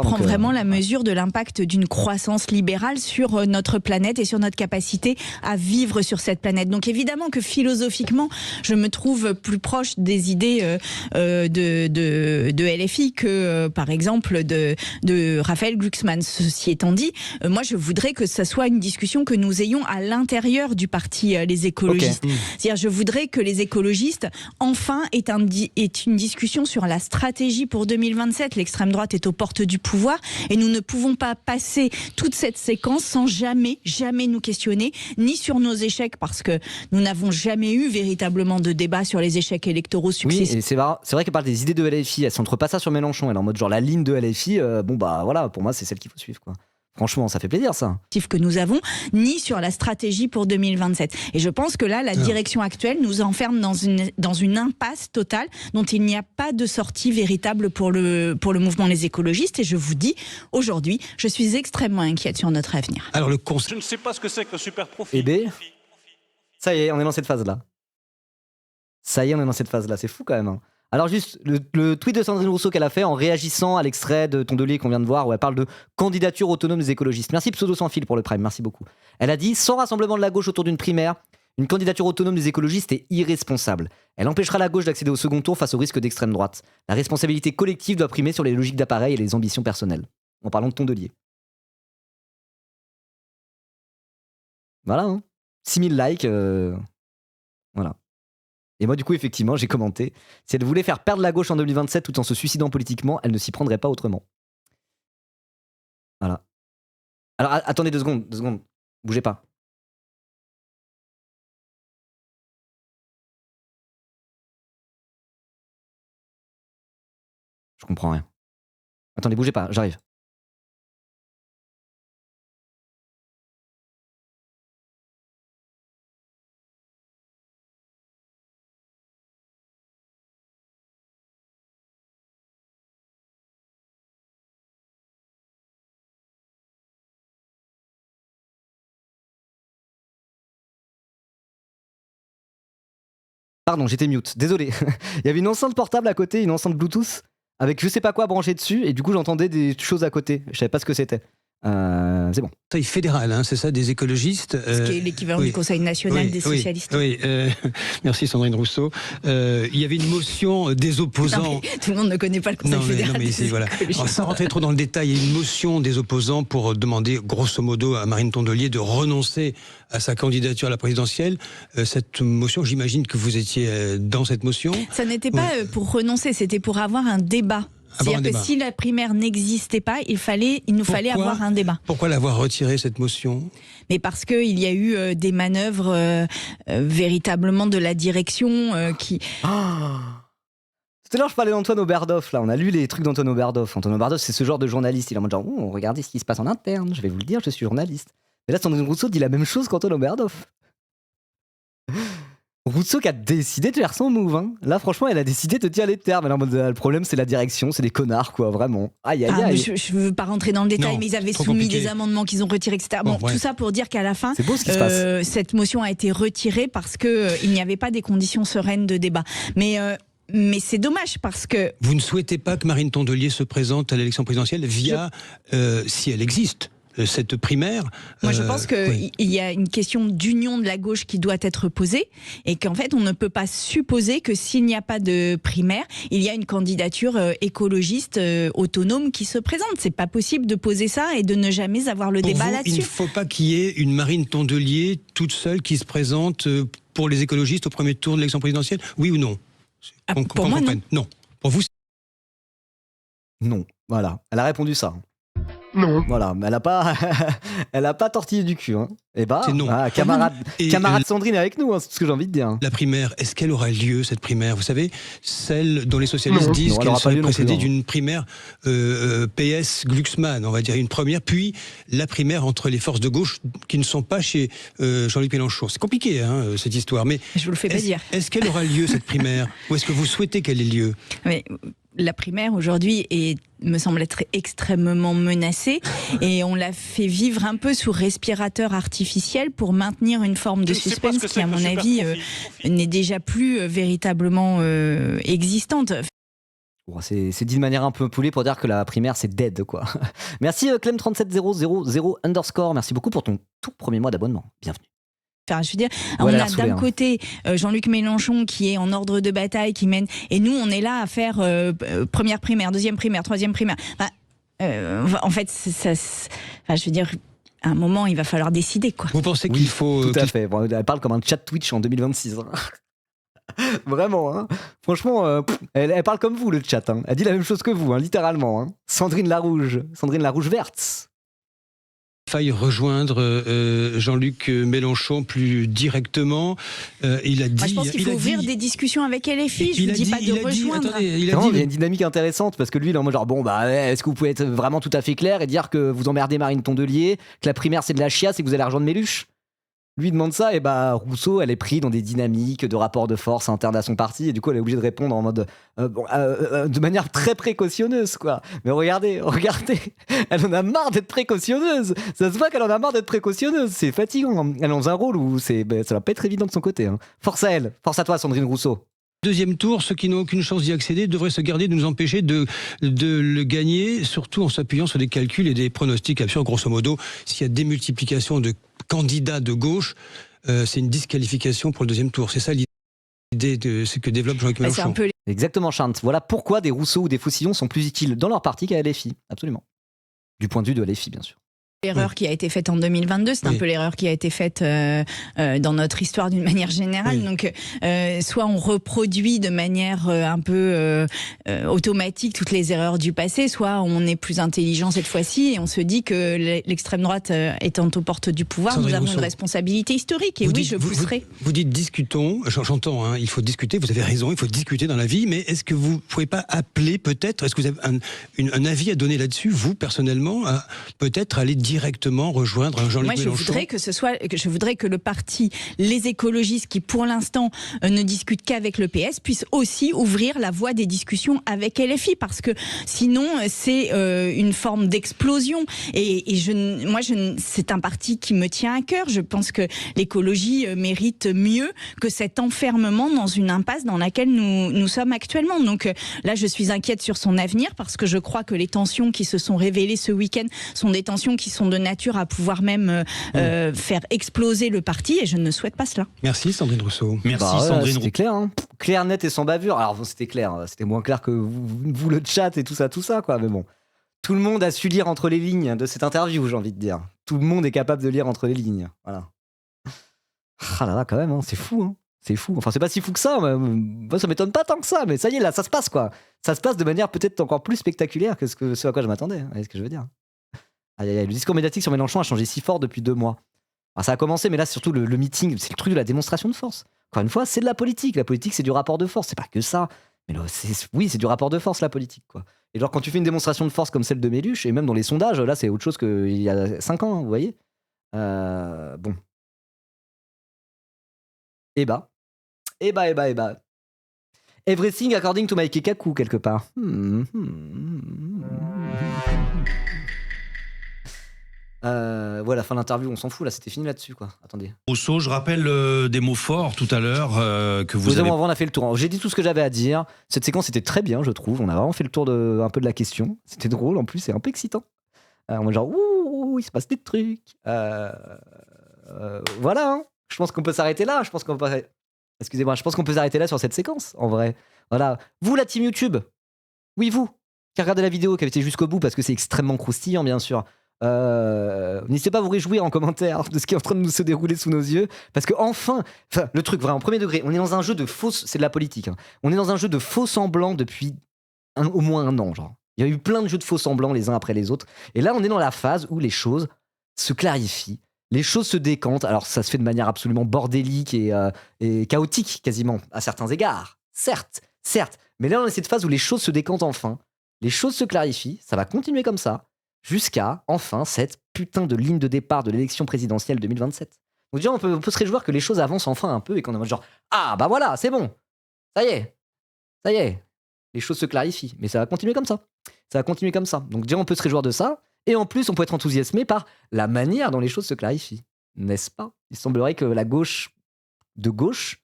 prend vraiment la mesure de l'impact d'une croissance libérale sur notre planète et sur notre capacité à vivre sur cette planète. Donc évidemment que philosophiquement, je me trouve plus proche des idées de LFI que par exemple de Raphaël Glucksmann. Ceci étant dit, moi je voudrais que ça soit une discussion que nous ayons à l'intérieur du parti les écologistes. Okay. C'est-à-dire je voudrais que les écologistes enfin aient une discussion sur la stratégie pour 2027. L'extrême droite est aux portes du pouvoir et nous ne pouvons pas passer toute cette séquence sans jamais nous questionner, ni sur nos échecs, parce que nous n'avons jamais eu véritablement de débat sur les échecs électoraux successifs. Oui, et c'est vrai qu'elle parle des idées de LFI, elle centre pas ça sur Mélenchon, elle est en mode genre la ligne de LFI, voilà, pour moi c'est celle qu'il faut suivre, quoi. Franchement, ça fait plaisir, ça. Que nous avons, ni sur la stratégie pour 2027. Et je pense que là, la direction actuelle nous enferme dans une impasse totale dont il n'y a pas de sortie véritable pour le mouvement Les Écologistes. Et je vous dis, aujourd'hui, je suis extrêmement inquiète sur notre avenir. Alors je ne sais pas ce que c'est que le super profit. Eh bien, ça y est, on est dans cette phase-là. C'est fou quand même. Alors juste, le tweet de Sandrine Rousseau qu'elle a fait en réagissant à l'extrait de Tondelier qu'on vient de voir, où elle parle de candidature autonome des écologistes. Merci Pseudo Sans Fil pour le prime, merci beaucoup. Elle a dit « Sans rassemblement de la gauche autour d'une primaire, une candidature autonome des écologistes est irresponsable. Elle empêchera la gauche d'accéder au second tour face au risque d'extrême droite. La responsabilité collective doit primer sur les logiques d'appareil et les ambitions personnelles. » En parlant de Tondelier. Voilà, hein. 6000 likes, voilà. Et moi, du coup, effectivement, j'ai commenté. Si elle voulait faire perdre la gauche en 2027 tout en se suicidant politiquement, elle ne s'y prendrait pas autrement. Voilà. Alors, attendez 2 secondes. Bougez pas. Je comprends rien. Attendez, bougez pas, j'arrive. Pardon, j'étais mute, désolé. Il y avait une enceinte portable à côté, une enceinte Bluetooth, avec je sais pas quoi branché dessus, et du coup j'entendais des choses à côté. Je savais pas ce que c'était. C'est bon. Conseil fédéral, hein, c'est ça, des écologistes. Ce qui est l'équivalent du Conseil national des socialistes. Oui, merci Sandrine Rousseau. Il y avait une motion des opposants. Non, tout le monde ne connaît pas le Conseil fédéral. Voilà. Alors, sans rentrer trop dans le détail, il y a une motion des opposants pour demander, grosso modo, à Marine Tondelier de renoncer à sa candidature à la présidentielle. Cette motion, j'imagine que vous étiez dans cette motion. Ça n'était pas pour renoncer, c'était pour avoir un débat. C'est-à-dire que si la primaire n'existait pas, il nous fallait avoir un débat. Pourquoi l'avoir retirée, cette motion ? Mais parce qu'il y a eu des manœuvres véritablement de la direction qui... Tout à l'heure, je parlais d'Antoine Oberdoff, là. On a lu les trucs d'Antoine Oberdoff. Antoine Oberdoff, c'est ce genre de journaliste. Il est en mode genre, regardez ce qui se passe en interne, je vais vous le dire, je suis journaliste. Mais là, Sandrine Rousseau dit la même chose qu'Antoine Oberdoff. Rousseau qui a décidé de faire son move. Hein. Là, franchement, elle a décidé de dire les termes. Elle est en mode, le problème, c'est la direction, c'est des connards, quoi, vraiment. Aïe, aïe, aïe. Je veux pas rentrer dans le détail, mais ils avaient soumis des amendements qu'ils ont retirés, etc. Bon, tout ça pour dire qu'à la fin, c'est beau ce qui se passe. Cette motion a été retirée parce qu'il n'y avait pas des conditions sereines de débat. Mais c'est dommage parce que... Vous ne souhaitez pas que Marine Tondelier se présente à l'élection présidentielle via, si elle existe, cette primaire. Moi, je pense qu'il y a une question d'union de la gauche qui doit être posée et qu'en fait, on ne peut pas supposer que s'il n'y a pas de primaire, il y a une candidature écologiste autonome qui se présente. C'est pas possible de poser ça et de ne jamais avoir le débat là-dessus. Il ne faut pas qu'il y ait une Marine Tondelier toute seule qui se présente pour les écologistes au premier tour de l'élection présidentielle, oui ou non ? Pour moi, non. Non. Pour vous, non. Voilà. Elle a répondu ça. Non. Voilà, mais elle a pas tortillé du cul. Hein. Et bah, c'est non. Camarade Sandrine est avec nous, hein, c'est ce que j'ai envie de dire. La primaire, est-ce qu'elle aura lieu, cette primaire ? Vous savez, celle dont les socialistes disent qu'elle serait précédée d'une primaire PS-Glucksmann, on va dire une première, puis la primaire entre les forces de gauche qui ne sont pas chez Jean-Luc Mélenchon. C'est compliqué, hein, cette histoire, mais je vous le fais pas dire. Est-ce qu'elle aura lieu, cette primaire ? Ou est-ce que vous souhaitez qu'elle ait lieu ? Mais la primaire, aujourd'hui, me semble être extrêmement menacée et on l'a fait vivre un peu sous respirateur artificiel pour maintenir une forme de suspense qui, à mon avis, n'est déjà plus véritablement existante. Bon, c'est dit de manière un peu poulée pour dire que la primaire, c'est dead, quoi. Merci Clem37000_, merci beaucoup pour ton tout premier mois d'abonnement. Bienvenue. Enfin, je veux dire, on a d'un côté Jean-Luc Mélenchon qui est en ordre de bataille, qui mène, et nous on est là à faire première primaire, deuxième primaire, troisième primaire. En fait, je veux dire, à un moment, il va falloir décider, quoi. Vous pensez qu'il faut... Tout à fait. Bon, elle parle comme un chat Twitch en 2026. Hein. Vraiment, hein. Franchement, elle parle comme vous, le chat. Hein. Elle dit la même chose que vous, hein, littéralement. Hein. Sandrine Larouge verte. Faille rejoindre Jean-Luc Mélenchon plus directement. Il a dit. Moi, je pense qu'il faut ouvrir des discussions avec LFI. Je ne dis pas de rejoindre. Il y a une dynamique intéressante parce que lui, il est en mode genre est-ce que vous pouvez être vraiment tout à fait clair et dire que vous emmerdez Marine Tondelier, que la primaire c'est de la chiasse et que vous allez rejoindre Méluche ? Lui demande ça et Rousseau, elle est prise dans des dynamiques de rapport de force interne à son parti et du coup elle est obligée de répondre en mode de manière très précautionneuse, quoi. Mais regardez, elle en a marre d'être précautionneuse. Ça se voit qu'elle en a marre d'être précautionneuse. C'est fatigant. Elle est dans un rôle où ça va pas être évident de son côté. Hein. Force à elle, force à toi Sandrine Rousseau. Deuxième tour, ceux qui n'ont aucune chance d'y accéder devraient se garder de nous empêcher de le gagner, surtout en s'appuyant sur des calculs et des pronostics absurdes. Grosso modo, s'il y a démultiplication de candidats de gauche, c'est une disqualification pour le deuxième tour. C'est ça l'idée de ce que développe Jean-Luc Mélenchon. Exactement, Charles. Voilà pourquoi des Rousseau ou des Faucillon sont plus utiles dans leur parti qu'à LFI. Absolument. Du point de vue de LFI, bien sûr. L'erreur qui a été faite en 2022, c'est un peu l'erreur qui a été faite dans notre histoire d'une manière générale. Donc, soit on reproduit de manière un peu automatique toutes les erreurs du passé, soit on est plus intelligent cette fois-ci et on se dit que l'extrême droite étant aux portes du pouvoir, Sandrine nous avons Rousseau. une responsabilité historique. Et je pousserai. Vous dites discutons, j'entends, hein, il faut discuter, vous avez raison, il faut discuter dans la vie, mais est-ce que vous ne pouvez pas appeler peut-être, est-ce que vous avez un avis à donner là-dessus, vous personnellement, à peut-être aller directement rejoindre Jean-Luc Mélenchon? Je voudrais que le parti, les écologistes qui pour l'instant ne discutent qu'avec le PS, puissent aussi ouvrir la voie des discussions avec LFI, parce que sinon c'est une forme d'explosion. C'est un parti qui me tient à cœur. Je pense que l'écologie mérite mieux que cet enfermement dans une impasse dans laquelle nous sommes actuellement. Donc là, je suis inquiète sur son avenir, parce que je crois que les tensions qui se sont révélées ce week-end sont des tensions qui sont de nature à pouvoir même faire exploser le parti, et je ne souhaite pas cela. Merci Sandrine Rousseau. Merci Sandrine. Rousseau. C'était clair, hein. Clair, net et sans bavure. Alors c'était clair, c'était moins clair que vous le chat et tout ça quoi. Mais bon, tout le monde a su lire entre les lignes de cette interview, j'ai envie de dire. Tout le monde est capable de lire entre les lignes. Voilà. Ah là là, quand même, hein, c'est fou, hein. C'est fou. Enfin, c'est pas si fou que ça. Moi, ça m'étonne pas tant que ça. Mais ça y est, là, ça se passe, quoi. Ça se passe de manière peut-être encore plus spectaculaire que ce à quoi je m'attendais. Vous voyez ce que je veux dire? Aïe, aïe, aïe. Le discours médiatique sur Mélenchon a changé si fort depuis 2 mois. Alors, ça a commencé, mais là, surtout, le meeting, c'est le truc de la démonstration de force. Encore une fois, c'est de la politique. La politique, c'est du rapport de force. C'est pas que ça. Mais là, c'est du rapport de force, la politique, quoi. Et genre, quand tu fais une démonstration de force comme celle de Méluche, et même dans les sondages, là, c'est autre chose qu'il y a 5 ans, hein, vous voyez. Bon. Eh bah. Everything according to my Kekaku, quelque part. Voilà, fin d'interview, on s'en fout, là, c'était fini là-dessus, quoi. Attendez. Rousseau, je rappelle des mots forts tout à l'heure que vous avez... On a fait le tour. J'ai dit tout ce que j'avais à dire. Cette séquence était très bien, je trouve. On a vraiment fait le tour un peu de la question. C'était drôle, en plus, c'est un peu excitant. On est genre, ouh, il se passe des trucs. Voilà, hein. Je pense qu'on peut s'arrêter là. Excusez-moi, je pense qu'on peut s'arrêter là sur cette séquence, en vrai. Voilà. Vous, la team YouTube. Oui, vous, qui regardez la vidéo, qui avez été jusqu'au bout, parce que c'est extrêmement croustillant, bien sûr. N'hésitez pas à vous réjouir en commentaire de ce qui est en train de se dérouler sous nos yeux, parce que enfin, le truc vraiment premier degré, on est dans un jeu de fausses, c'est de la politique, hein. On est dans un jeu de faux semblants depuis au moins 1 an, genre. Il y a eu plein de jeux de faux semblants les uns après les autres, et là on est dans la phase où les choses se clarifient, les choses se décantent. Alors ça se fait de manière absolument bordélique et chaotique quasiment à certains égards, certes, mais là on est dans cette phase où les choses se décantent enfin, les choses se clarifient, ça va continuer comme ça jusqu'à, enfin, cette putain de ligne de départ de l'élection présidentielle 2027. Donc déjà, on peut se réjouir que les choses avancent enfin un peu et qu'on est en mode genre, ah bah voilà, c'est bon, ça y est, les choses se clarifient, mais ça va continuer comme ça. Donc déjà, on peut se réjouir de ça, et en plus, on peut être enthousiasmé par la manière dont les choses se clarifient, n'est-ce pas? Il semblerait que la gauche de gauche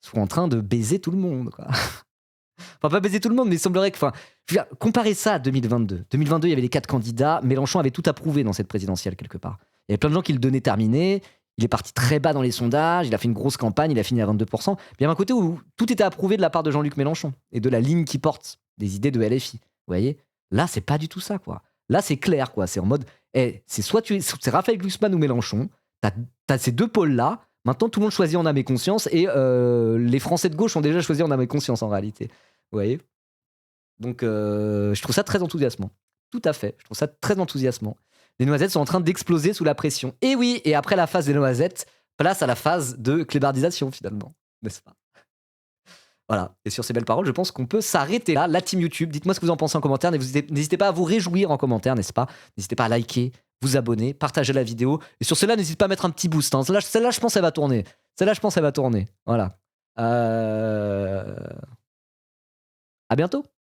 soit en train de baiser tout le monde, quoi. Enfin, pas baiser tout le monde, mais il semblerait que... Comparez ça à 2022. 2022, il y avait les 4 candidats. Mélenchon avait tout approuvé dans cette présidentielle, quelque part. Il y avait plein de gens qui le donnaient terminé. Il est parti très bas dans les sondages. Il a fait une grosse campagne. Il a fini à 22%. Mais il y avait un côté où tout était approuvé de la part de Jean-Luc Mélenchon et de la ligne qui porte, des idées de LFI. Vous voyez? Là, c'est pas du tout ça, quoi. Là, c'est clair, quoi. C'est en mode... c'est Raphaël Glucksmann ou Mélenchon. T'as ces 2 pôles-là. Maintenant, tout le monde choisit en âme et conscience, et les Français de gauche ont déjà choisi en âme et conscience, en réalité. Vous voyez? Donc, je trouve ça très enthousiasmant. Tout à fait, je trouve ça très enthousiasmant. Les noisettes sont en train d'exploser sous la pression. Et oui, et après la phase des noisettes, place à la phase de clébardisation, finalement. N'est-ce pas? Voilà, et sur ces belles paroles, je pense qu'on peut s'arrêter là. La team YouTube, dites-moi ce que vous en pensez en commentaire. N'hésitez pas à vous réjouir en commentaire, n'est-ce pas? N'hésitez pas à liker, vous abonner, partager la vidéo. Et sur cela, n'hésitez pas à mettre un petit boost, hein. Celle-là, je pense, elle va tourner. Voilà. À bientôt.